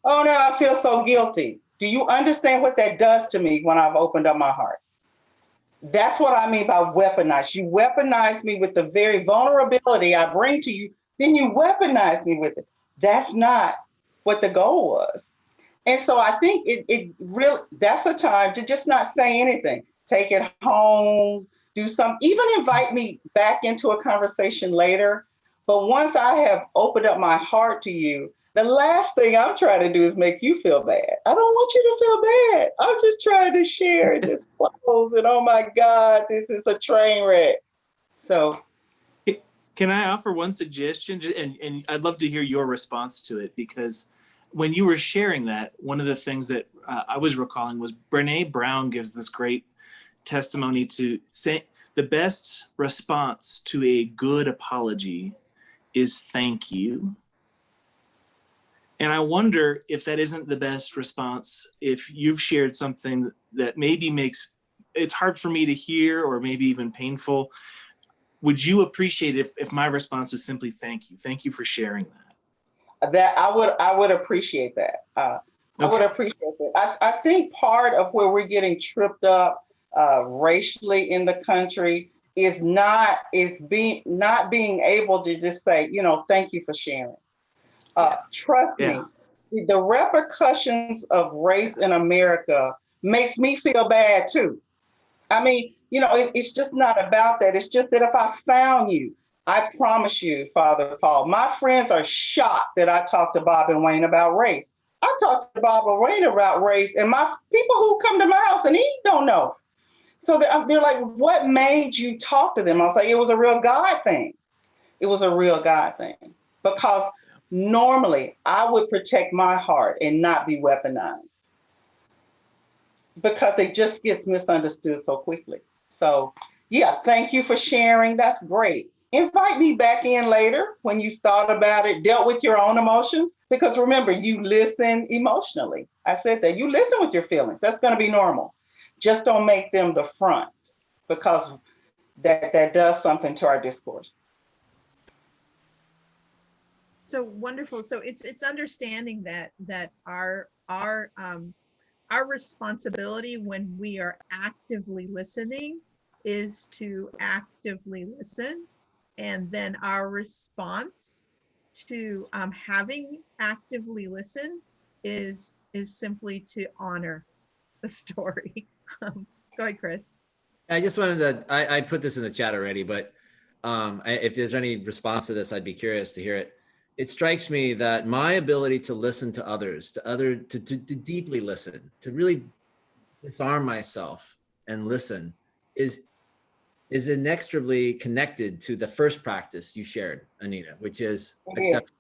Oh no, I feel so guilty. Do you understand what that does to me when I've opened up my heart? That's what I mean by weaponize. You weaponize me with the very vulnerability I bring to you, then you weaponize me with it. That's not what the goal was. And so I think it really, that's the time to just not say anything. Take it home, do something, even invite me back into a conversation later. But once I have opened up my heart to you, the last thing I'm trying to do is make you feel bad. I don't want you to feel bad. I'm just trying to share this close, and oh my God, this is a train wreck. So can I offer one suggestion? And I'd love to hear your response to it, because when you were sharing that, one of the things that I was recalling was Brene Brown gives this great testimony to say the best response to a good apology is thank you. And I wonder if that isn't the best response if you've shared something that maybe it's hard for me to hear or maybe even painful. Would you appreciate if my response was simply thank you? Thank you for sharing that. That I would appreciate that. I would appreciate that. I think part of where we're getting tripped up racially in the country is not being able to just say, thank you for sharing. Trust me, the repercussions of race in America makes me feel bad too. I mean, it's just not about that. It's just that if I found you, I promise you, Father Paul, my friends are shocked that I talked to Bob and Wayne about race. I talked to Bob and Wayne about race, and my people who come to my house and he don't know. So they're like, what made you talk to them? I was like, it was a real God thing. It was a real God thing. Because normally I would protect my heart and not be weaponized, because it just gets misunderstood so quickly. So yeah, thank you for sharing. That's great. Invite me back in later when you've thought about it, dealt with your own emotions, because remember, you listen emotionally. I said that you listen with your feelings. That's going to be normal. Just don't make them the front, because that does something to our discourse. So wonderful. So it's understanding that our responsibility when we are actively listening is to actively listen, and then our response to having actively listened is simply to honor the story. Go ahead, Chris. I just wanted to, I put this in the chat already, but if there's any response to this, I'd be curious to hear it. It strikes me that my ability to listen to others, to deeply listen, to really disarm myself and listen is inextricably connected to the first practice you shared, Anita, which is accepting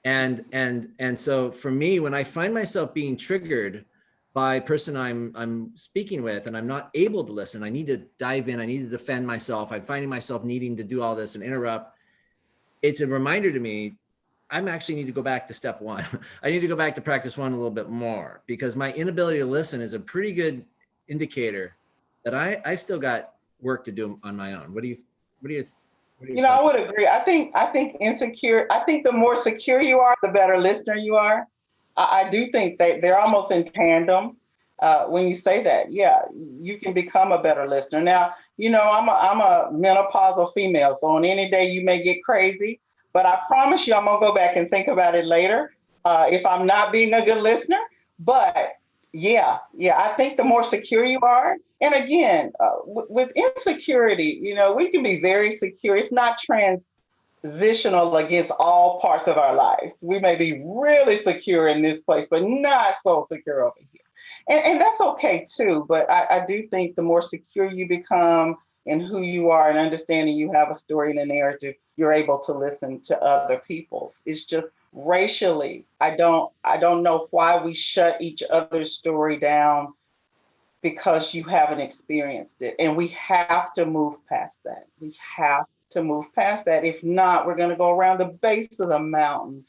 yourself. And so for me, when I find myself being triggered by a person I'm speaking with and I'm not able to listen, I need to dive in, I need to defend myself, I'm finding myself needing to do all this and interrupt. It's a reminder to me, I'm actually need to go back to step one. I need to go back to practice one a little bit more, because my inability to listen is a pretty good indicator that I still got work to do on my own. What are your I thoughts? would agree. I think insecure. I think the more secure you are, the better listener you are. I do think they're almost in tandem. When you say that, yeah, you can become a better listener. Now, I'm a menopausal female, so on any day you may get crazy, but I promise you, I'm gonna go back and think about it later if I'm not being a good listener. But yeah, I think the more secure you are, and again, with insecurity, we can be very secure. It's not transitional against all parts of our lives. We may be really secure in this place, but not so secure over here. And that's okay too. But I do think the more secure you become in who you are and understanding you have a story and a narrative, you're able to listen to other people's. It's just racially, I don't know why we shut each other's story down, because you haven't experienced it. And we have to move past that. We have to move past that. If not, we're going to go around the base of the mountain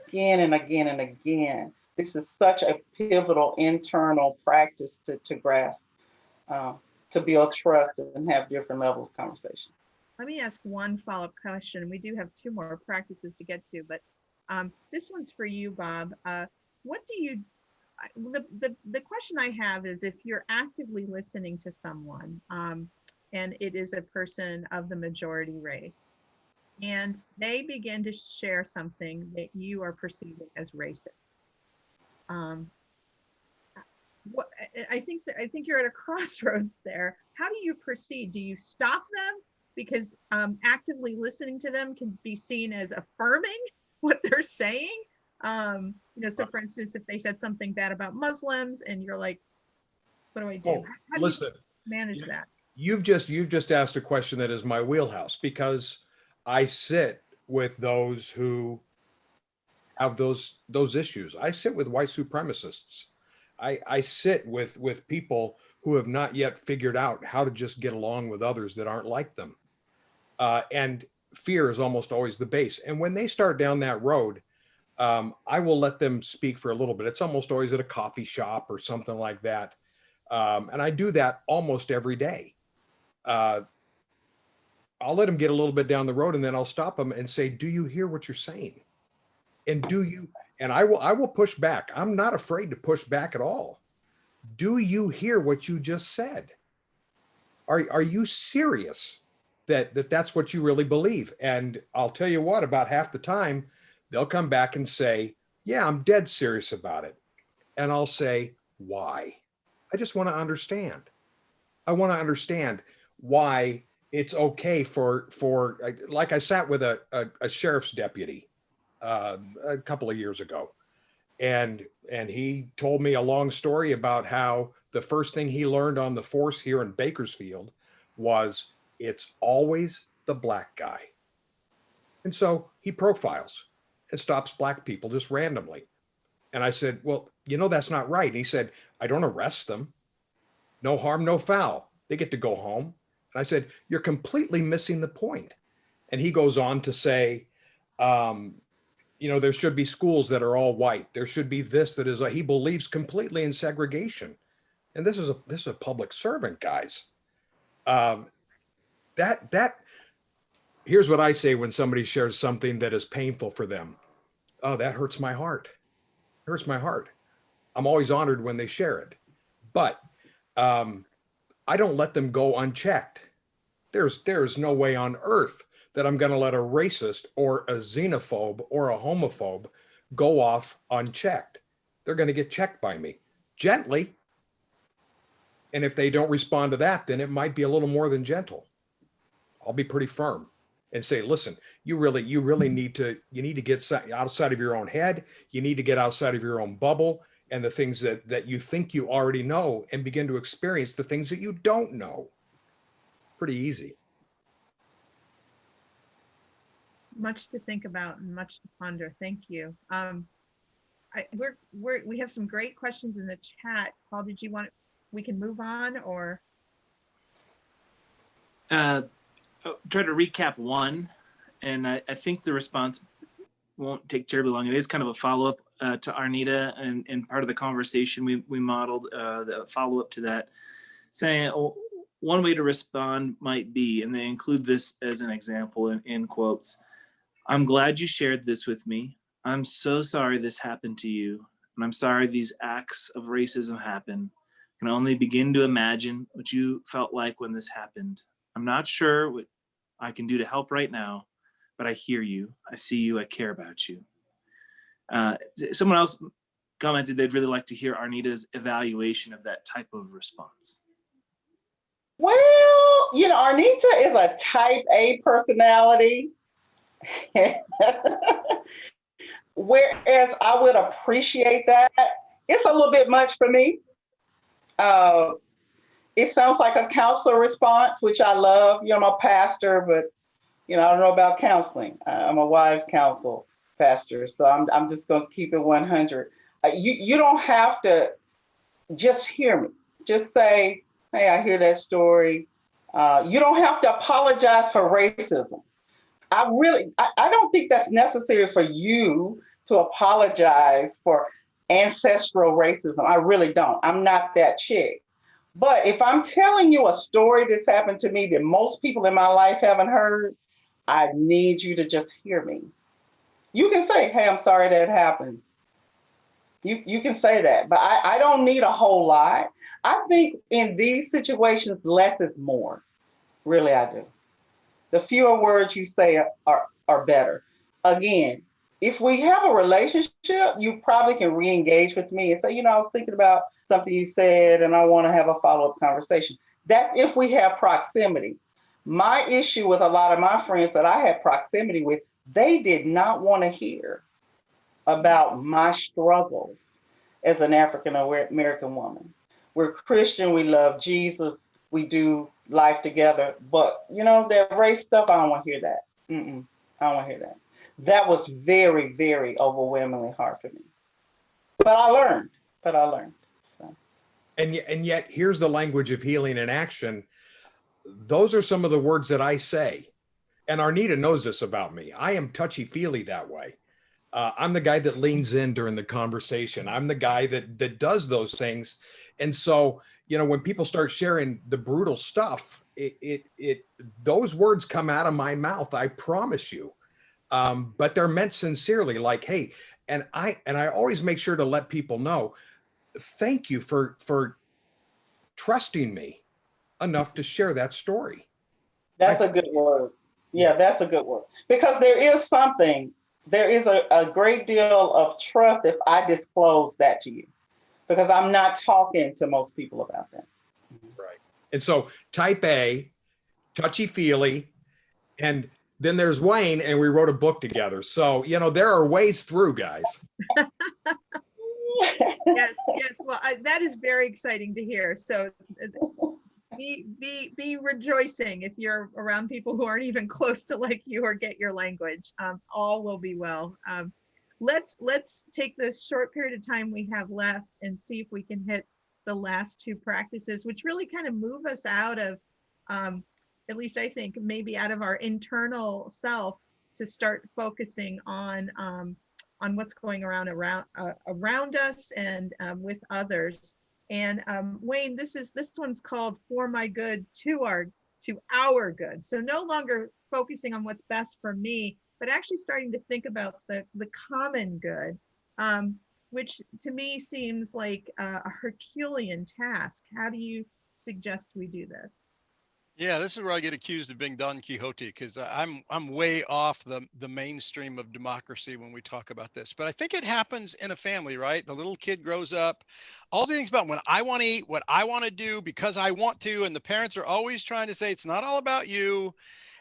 again and again and again. This is such a pivotal internal practice to grasp, to build trust and have different levels of conversation. Let me ask one follow-up question. We do have two more practices to get to, but this one's for you, Bob. What do you, the question I have is, if you're actively listening to someone and it is a person of the majority race, and they begin to share something that you are perceiving as racist. I think you're at a crossroads there. How do you proceed? Do you stop them? Because actively listening to them can be seen as affirming what they're saying. So for instance, if they said something bad about Muslims and you're like, what do I do? How do Listen, you manage that? You've just asked a question that is my wheelhouse, because I sit with those who have those issues. I sit with white supremacists. I sit with people who have not yet figured out how to just get along with others that aren't like them. And fear is almost always the base. And when they start down that road, I will let them speak for a little bit. It's almost always at a coffee shop or something like that. And I do that almost every day. I'll let them get a little bit down the road, and then I'll stop them and say, do you hear what you're saying? And I will push back. I'm not afraid to push back at all. Do you hear what you just said? Are you serious that's what you really believe? And I'll tell you what, about half the time, they'll come back and say, yeah, I'm dead serious about it. And I'll say, why? I just want to understand. I want to understand why it's okay for like I sat with a sheriff's deputy a couple of years ago, and he told me a long story about how the first thing he learned on the force here in Bakersfield was it's always the black guy. And so he profiles and stops black people just randomly. And I said, well, that's not right. And he said, I don't arrest them. No harm, no foul. They get to go home. And I said, you're completely missing the point. And he goes on to say, there should be schools that are all white. There should be this, that is, he believes completely in segregation. And this is a public servant, guys. Here's what I say when somebody shares something that is painful for them. Oh, that hurts my heart. It hurts my heart. I'm always honored when they share it. But I don't let them go unchecked. There's no way on earth that I'm going to let a racist or a xenophobe or a homophobe go off unchecked. They're going to get checked by me gently. And if they don't respond to that, then it might be a little more than gentle. I'll be pretty firm and say, listen, you really need to get outside of your own head. You need to get outside of your own bubble and the things that you think you already know, and begin to experience the things that you don't know. Pretty easy. Much to think about and much to ponder. Thank you. We have some great questions in the chat. Paul, did you want? We can move on, or try to recap one, and I think the response won't take terribly long. It is kind of a follow-up to Arnita, and part of the conversation we modeled the follow-up to that, saying one way to respond might be, and they include this as an example in quotes, I'm glad you shared this with me. I'm so sorry this happened to you, and I'm sorry these acts of racism happen. I can only begin to imagine what you felt like when this happened. I'm not sure what I can do to help right now, but I hear you, I see you, I care about you. Someone else commented they'd really like to hear Arnita's evaluation of that type of response. Well, Arnita is a type A personality. Whereas I would appreciate that. It's a little bit much for me. It sounds like a counselor response, which I love. I'm a pastor, but I don't know about counseling. I'm a wise counsel pastor, so I'm just going to keep it 100. You don't have to just hear me. Just say, hey, I hear that story. You don't have to apologize for racism. I don't think that's necessary for you to apologize for ancestral racism. I really don't. I'm not that chick. But if I'm telling you a story that's happened to me that most people in my life haven't heard, I need you to just hear me. You can say, hey, I'm sorry that happened. You can say that, but I don't need a whole lot. I think in these situations, less is more. Really, I do. The fewer words you say are better. Again, if we have a relationship, you probably can re-engage with me and say, I was thinking about something you said and I want to have a follow-up conversation. That's if we have proximity. My issue with a lot of my friends that I had proximity with, they did not want to hear about my struggles as an African American woman. We're Christian, we love Jesus, we do life together, but that race stuff, I don't want to hear that. I don't want to hear that. That was very, very overwhelmingly hard for me. But I learned. So. And yet here's the language of healing in action. Those are some of the words that I say. And Arnita knows this about me. I am touchy-feely that way. I'm the guy that leans in during the conversation. I'm the guy that does those things. And so, when people start sharing the brutal stuff, those words come out of my mouth, I promise you. But they're meant sincerely, like, hey, and I always make sure to let people know, thank you for trusting me enough to share that story. That's a good word. Yeah, that's a good word. Because there is a great deal of trust if I disclose that to you, because I'm not talking to most people about that. Right. And so type A, touchy-feely, and then there's Wayne, and we wrote a book together. So, there are ways through, guys. Yes, yes. Well, that is very exciting to hear. So be rejoicing if you're around people who aren't even close to like you or get your language. All will be well. Let's take this short period of time we have left and see if we can hit the last two practices, which really kind of move us out of, at least I think, maybe out of our internal self to start focusing on what's going around us and with others. And Wayne, this one's called "For My Good to Our Good." So no longer focusing on what's best for me, but actually starting to think about the common good, which to me seems like a Herculean task. How do you suggest we do this? Yeah, this is where I get accused of being Don Quixote, because I'm way off the mainstream of democracy when we talk about this. But I think it happens in a family, right? The little kid grows up, all the things about when I want to eat, what I want to do because I want to, and the parents are always trying to say it's not all about you.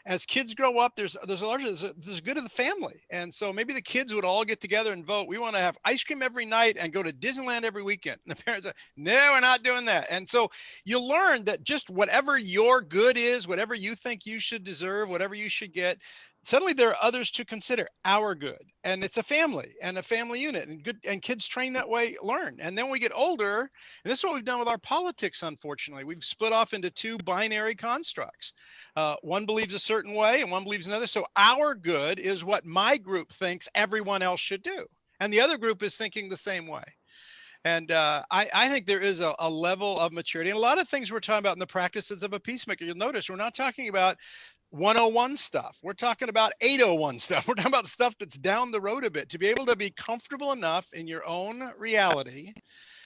As kids grow up, there's good of the family, and so maybe the kids would all get together and vote. We want to have ice cream every night and go to Disneyland every weekend. And the parents are, no, we're not doing that. And so you learn that just whatever your good is, whatever you think you should deserve, whatever you should get, suddenly there are others to consider our good. And it's a family and a family unit, and kids train that way learn. And then we get older, and this is what we've done with our politics. Unfortunately, we've split off into two binary constructs. One believes a certain way and one believes another. So our good is what my group thinks everyone else should do, and the other group is thinking the same way. And I think there is a level of maturity. And a lot of things we're talking about in the practices of a peacemaker, you'll notice we're not talking about 101 stuff. We're talking about 801 stuff. We're talking about stuff that's down the road a bit, to be able to be comfortable enough in your own reality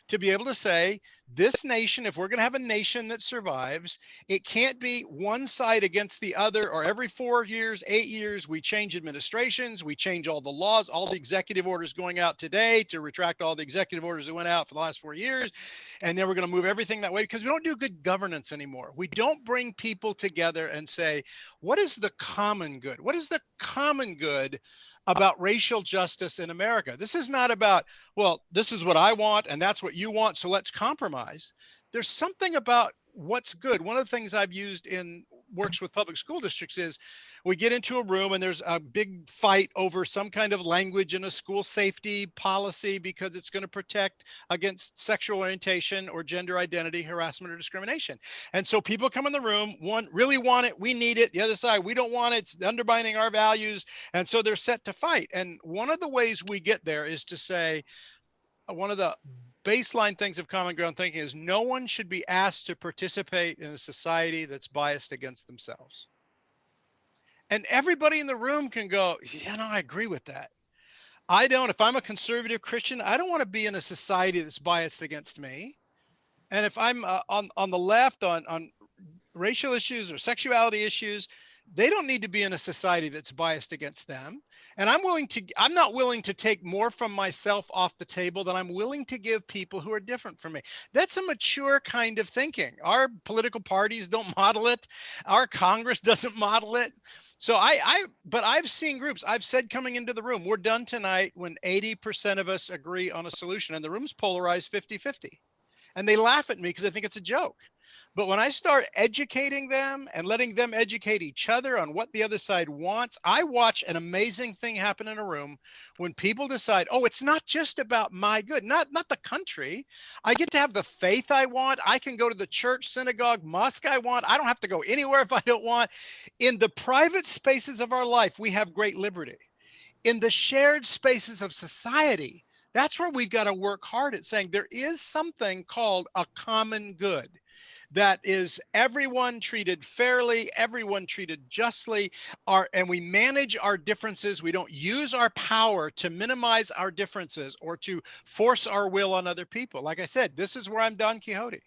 to be able to say, this nation, if we're going to have a nation that survives, it can't be one side against the other, or every 4 years, 8 years, we change administrations, we change all the laws, all the executive orders going out today to retract all the executive orders that went out for the last 4 years. And then we're going to move everything that way, because we don't do good governance anymore. We don't bring people together and say, what is the common good? What is the common good about racial justice in America? This is not about, well, this is what I want and that's what you want, so let's compromise. There's something about what's good. One of the things I've used in works with public school districts is we get into a room and there's a big fight over some kind of language in a school safety policy because it's going to protect against sexual orientation or gender identity harassment or discrimination. And so people come in the room, one really want it, we need it. The other side, we don't want it, it's undermining our values. And so they're set to fight. And one of the ways we get there is to say, one of the baseline things of common ground thinking is no one should be asked to participate in a society that's biased against themselves. And everybody in the room can go, I agree with that. If I'm a conservative Christian, I don't want to be in a society that's biased against me. And if I'm on the left on racial issues or sexuality issues, they don't need to be in a society that's biased against them. And I'm not willing to take more from myself off the table than I'm willing to give people who are different from me. That's a mature kind of thinking. Our political parties don't model it. Our Congress doesn't model it. So but I've seen groups, I've said coming into the room, we're done tonight when 80% of us agree on a solution, and the room's polarized 50-50. And they laugh at me because I think it's a joke. But when I start educating them and letting them educate each other on what the other side wants, I watch an amazing thing happen in a room when people decide, oh, it's not just about my good, not the country. I get to have the faith I want. I can go to the church, synagogue, mosque I want. I don't have to go anywhere if I don't want. In the private spaces of our life, we have great liberty. In the shared spaces of society, that's where we've got to work hard at saying there is something called a common good. That is everyone treated fairly, everyone treated justly, and we manage our differences. We don't use our power to minimize our differences or to force our will on other people. Like I said, this is where I'm Don Quixote.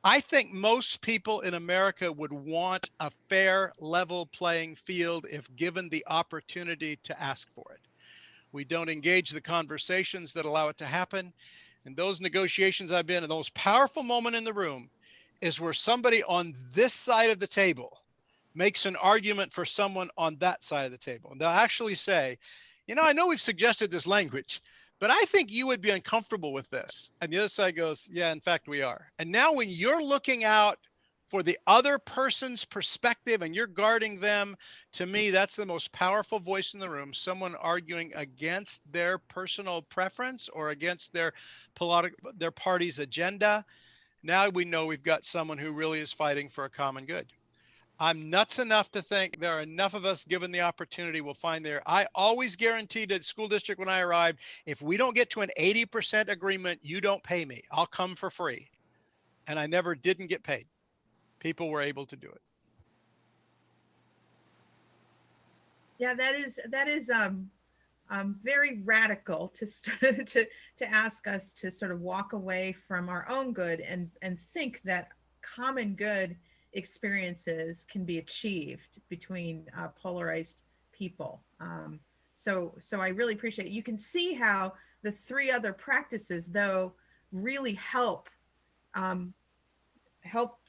I think most people in America would want a fair, level playing field if given the opportunity to ask for it. We don't engage the conversations that allow it to happen. And those negotiations I've been in, the most powerful moment in the room is where somebody on this side of the table makes an argument for someone on that side of the table. And they'll actually say, I know we've suggested this language, but I think you would be uncomfortable with this. And the other side goes, yeah, in fact, we are. And now when you're looking out for the other person's perspective and you're guarding them, to me, that's the most powerful voice in the room. Someone arguing against their personal preference or against their party's agenda. Now we know we've got someone who really is fighting for a common good. I'm nuts enough to think there are enough of us given the opportunity we'll find there. I always guaranteed at school district when I arrived, if we don't get to an 80% agreement, you don't pay me. I'll come for free. And I never didn't get paid. People were able to do it. Yeah, that is very radical to ask us to sort of walk away from our own good and think that common good experiences can be achieved between polarized people. So I really appreciate it. You can see how the three other practices, though, really help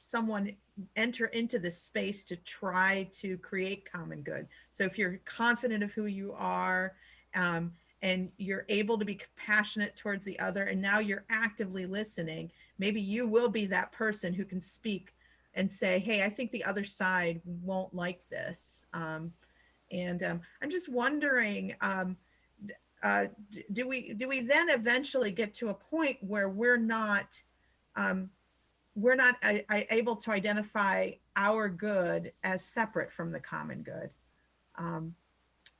someone enter into the space to try to create common good. So if you're confident of who you are, and you're able to be compassionate towards the other, and now you're actively listening, maybe you will be that person who can speak and say, hey, I think the other side won't like this. I'm just wondering, do we then eventually get to a point where we're not able to identify our good as separate from the common good?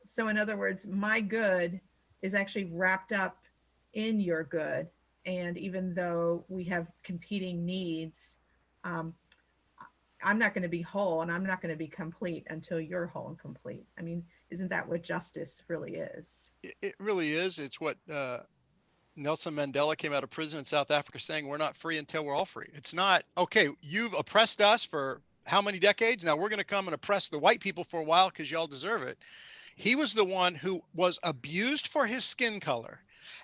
So in other words, my good is actually wrapped up in your good. And even though we have competing needs, I'm not going to be whole and I'm not going to be complete until you're whole and complete. I mean, isn't that what justice really is? It really is. It's what Nelson Mandela came out of prison in South Africa saying, we're not free until we're all free. It's not, okay, you've oppressed us for how many decades? Now we're going to come and oppress the white people for a while because y'all deserve it. He was the one who was abused for his skin color.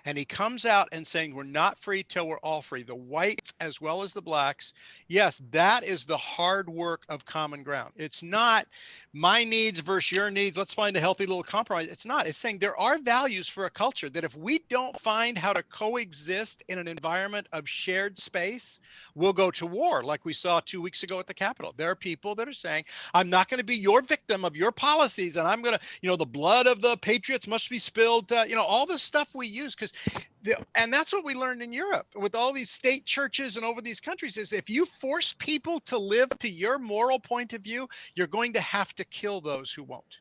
And he comes out and saying, we're not free till we're all free, the whites as well as the blacks. Yes, that is the hard work of common ground. It's not my needs versus your needs. Let's find a healthy little compromise. It's not. It's saying there are values for a culture that if we don't find how to coexist in an environment of shared space, we'll go to war like we saw 2 weeks ago at the Capitol. There are people that are saying, I'm not going to be your victim of your policies. And I'm going to, the blood of the patriots must be spilled, all this stuff we use because and that's what we learned in Europe with all these state churches and over these countries is if you force people to live to your moral point of view, you're going to have to kill those who won't.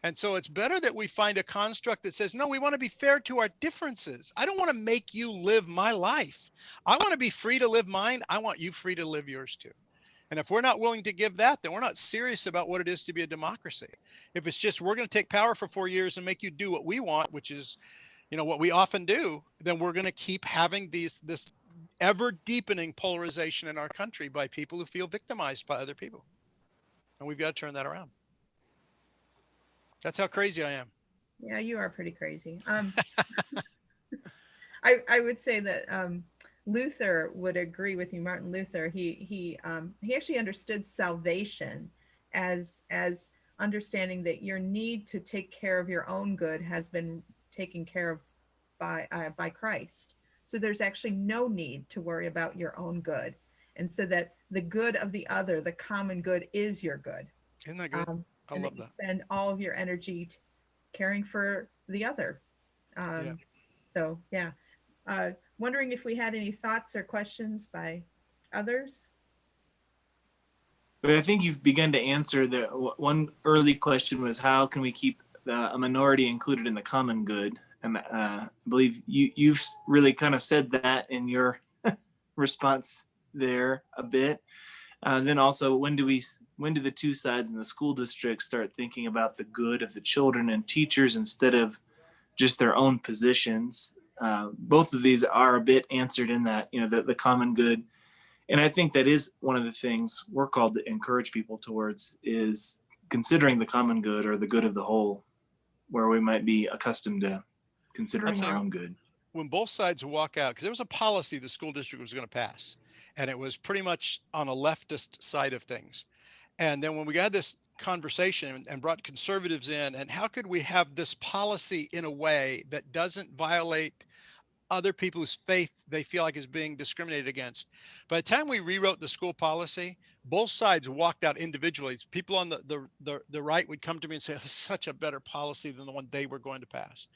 And so it's better that we find a construct that says, no, we want to be fair to our differences. I don't want to make you live my life. I want to be free to live mine. I want you free to live yours too. And if we're not willing to give that, then we're not serious about what it is to be a democracy. If it's just, we're going to take power for 4 years and make you do what we want, which is, what we often do, then we're going to keep having this ever deepening polarization in our country by people who feel victimized by other people. And we've got to turn that around. That's how crazy I am. Yeah, you are pretty crazy. I would say that Luther would agree with you. Martin Luther, he actually understood salvation as understanding that your need to take care of your own good has been taken care of by Christ. So there's actually no need to worry about your own good. And so that the good of the other, the common good, is your good. Isn't that good? I love that. Spend all of your energy caring for the other. So yeah. Wondering if we had any thoughts or questions by others. But I think you've begun to answer the one early question was how can we keep a minority included in the common good? And I believe you've really kind of said that in your response there a bit. Then also, when do the two sides in the school district start thinking about the good of the children and teachers instead of just their own positions? Both of these are a bit answered in that, the common good. And I think that is one of the things we're called to encourage people towards is considering the common good or the good of the whole, where we might be accustomed to considering our own good. When both sides walk out, because there was a policy the school district was going to pass, and it was pretty much on a leftist side of things. And then when we got this conversation and brought conservatives in, and how could we have this policy in a way that doesn't violate other people's faith they feel like is being discriminated against. By the time we rewrote the school policy, both sides walked out individually. People on the right would come to me and say, this is such a better policy than the one they were going to pass.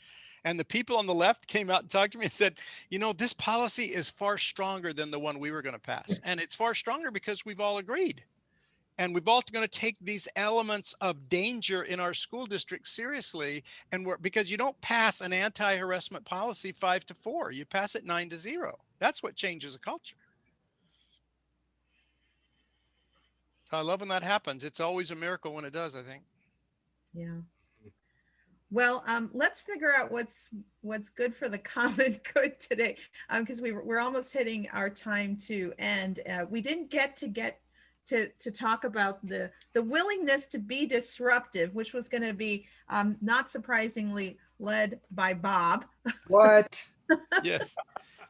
And the people on the left came out and talked to me and said, you know, this policy is far stronger than the one we were going to pass. And it's far stronger because we've all agreed. And we've all going to take these elements of danger in our school district seriously. And because you don't pass an anti-harassment policy 5-4, you pass it 9-0. That's what changes a culture. So I love when that happens. It's always a miracle when it does, I think. Yeah. Well, let's figure out what's good for the common good today, because we're almost hitting our time to end. We didn't get to talk about the willingness to be disruptive, which was going to be not surprisingly led by Bob. What? Yes,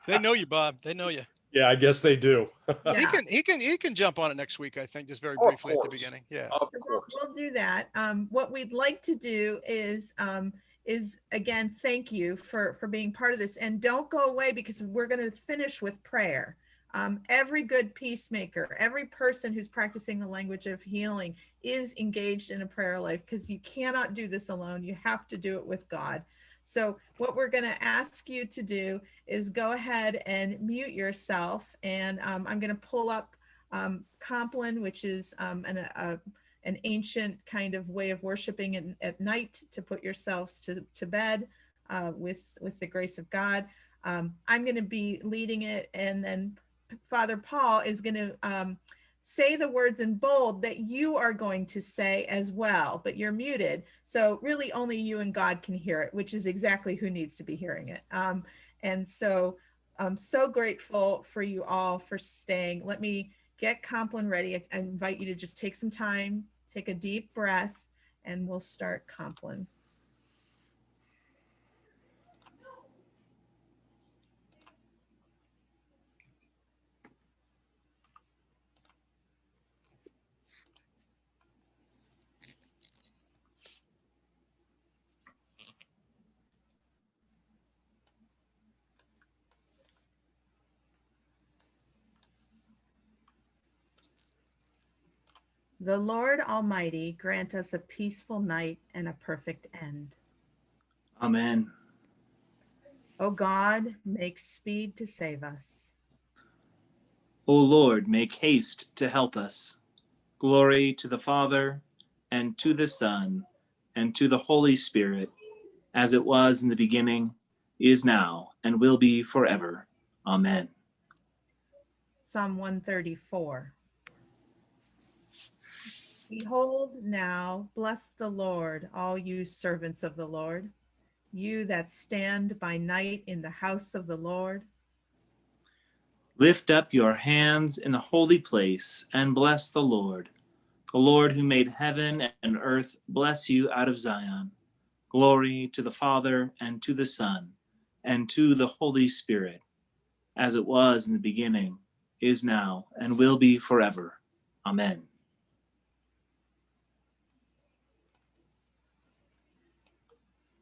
they know you, Bob. They know you. Yeah, I guess they do. Yeah. He can jump on it next week, I think, just very Oh, of briefly at the course. beginning. Yeah. Of We'll, course. we'll do that. What we'd like to do is again, thank you for being part of this, and don't go away, because we're going to finish with prayer. Every good peacemaker, every person who's practicing the language of healing is engaged in a prayer life, because you cannot do this alone. You have to do it with God. So what we're going to ask you to do is go ahead and mute yourself. And I'm going to pull up Compline, which is an ancient kind of way of worshiping at night, to put yourselves to bed with the grace of God. I'm going to be leading it, and then Father Paul is going to say the words in bold that you are going to say as well, but you're muted. So really only you and God can hear it, which is exactly who needs to be hearing it. And so I'm so grateful for you all for staying. Let me get Compline ready. I invite you to just take some time, take a deep breath, and we'll start Compline. The Lord Almighty grant us a peaceful night and a perfect end. Amen. O God, make speed to save us. O Lord, make haste to help us. Glory to the Father, and to the Son, and to the Holy Spirit, as it was in the beginning, is now, and will be forever. Amen. Psalm 134. Behold now, bless the Lord, all you servants of the Lord, you that stand by night in the house of the Lord. Lift up your hands in the holy place and bless the Lord. The Lord who made heaven and earth bless you out of Zion. Glory to the Father, and to the Son, and to the Holy Spirit, as it was in the beginning, is now, and will be forever. Amen.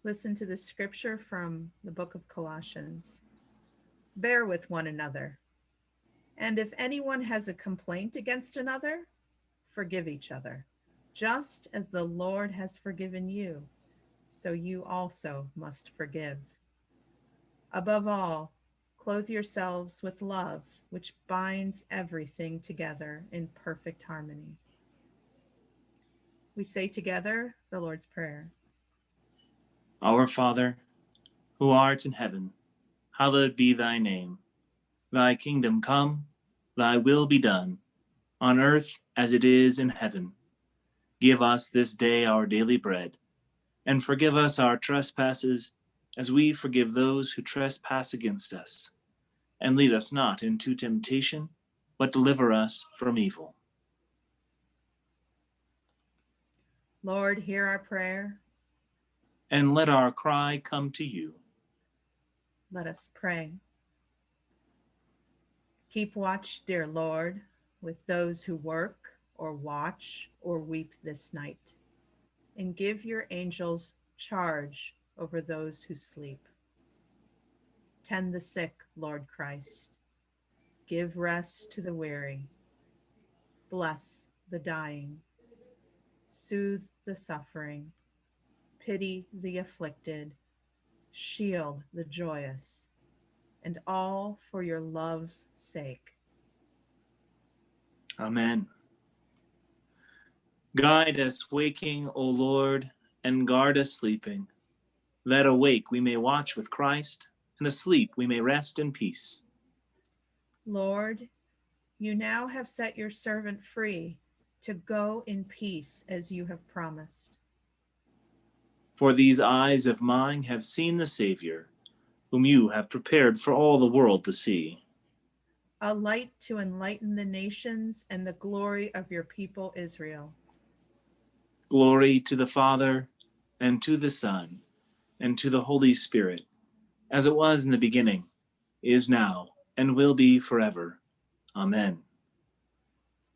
Listen to the scripture from the book of Colossians. Bear with one another. And if anyone has a complaint against another, forgive each other, just as the Lord has forgiven you, so you also must forgive. Above all, clothe yourselves with love, which binds everything together in perfect harmony. We say together the Lord's Prayer. Our Father, who art in heaven, hallowed be thy name. Thy kingdom come, thy will be done, on earth as it is in heaven. Give us this day our daily bread, and forgive us our trespasses, as we forgive those who trespass against us. And lead us not into temptation, but deliver us from evil. Lord, hear our prayer. And let our cry come to you. Let us pray. Keep watch, dear Lord, with those who work, or watch or weep this night, and give your angels charge over those who sleep. Tend the sick, Lord Christ. Give rest to the weary. Bless the dying. Soothe the suffering. Pity the afflicted. Shield the joyous. And all for your love's sake. Amen. Guide us waking, O Lord, and guard us sleeping, that awake we may watch with Christ, and asleep we may rest in peace. Lord, you now have set your servant free to go in peace as you have promised. For these eyes of mine have seen the Savior, whom you have prepared for all the world to see. A light to enlighten the nations and the glory of your people Israel. Glory to the Father, and to the Son, and to the Holy Spirit, as it was in the beginning, is now, and will be forever. Amen.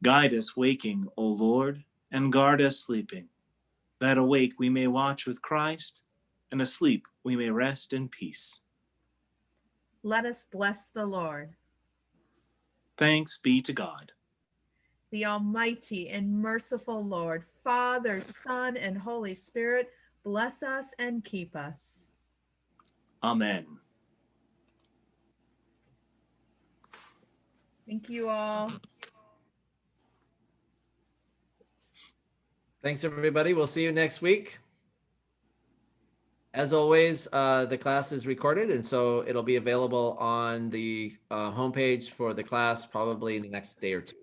Guide us waking, O Lord, and guard us sleeping, that awake we may watch with Christ, and asleep we may rest in peace. Let us bless the Lord. Thanks be to God. The Almighty and merciful Lord, Father, Son, and Holy Spirit, bless us and keep us. Amen. Thank you all. Thanks, everybody. We'll see you next week. As always, the class is recorded, and so it'll be available on the homepage for the class probably in the next day or two.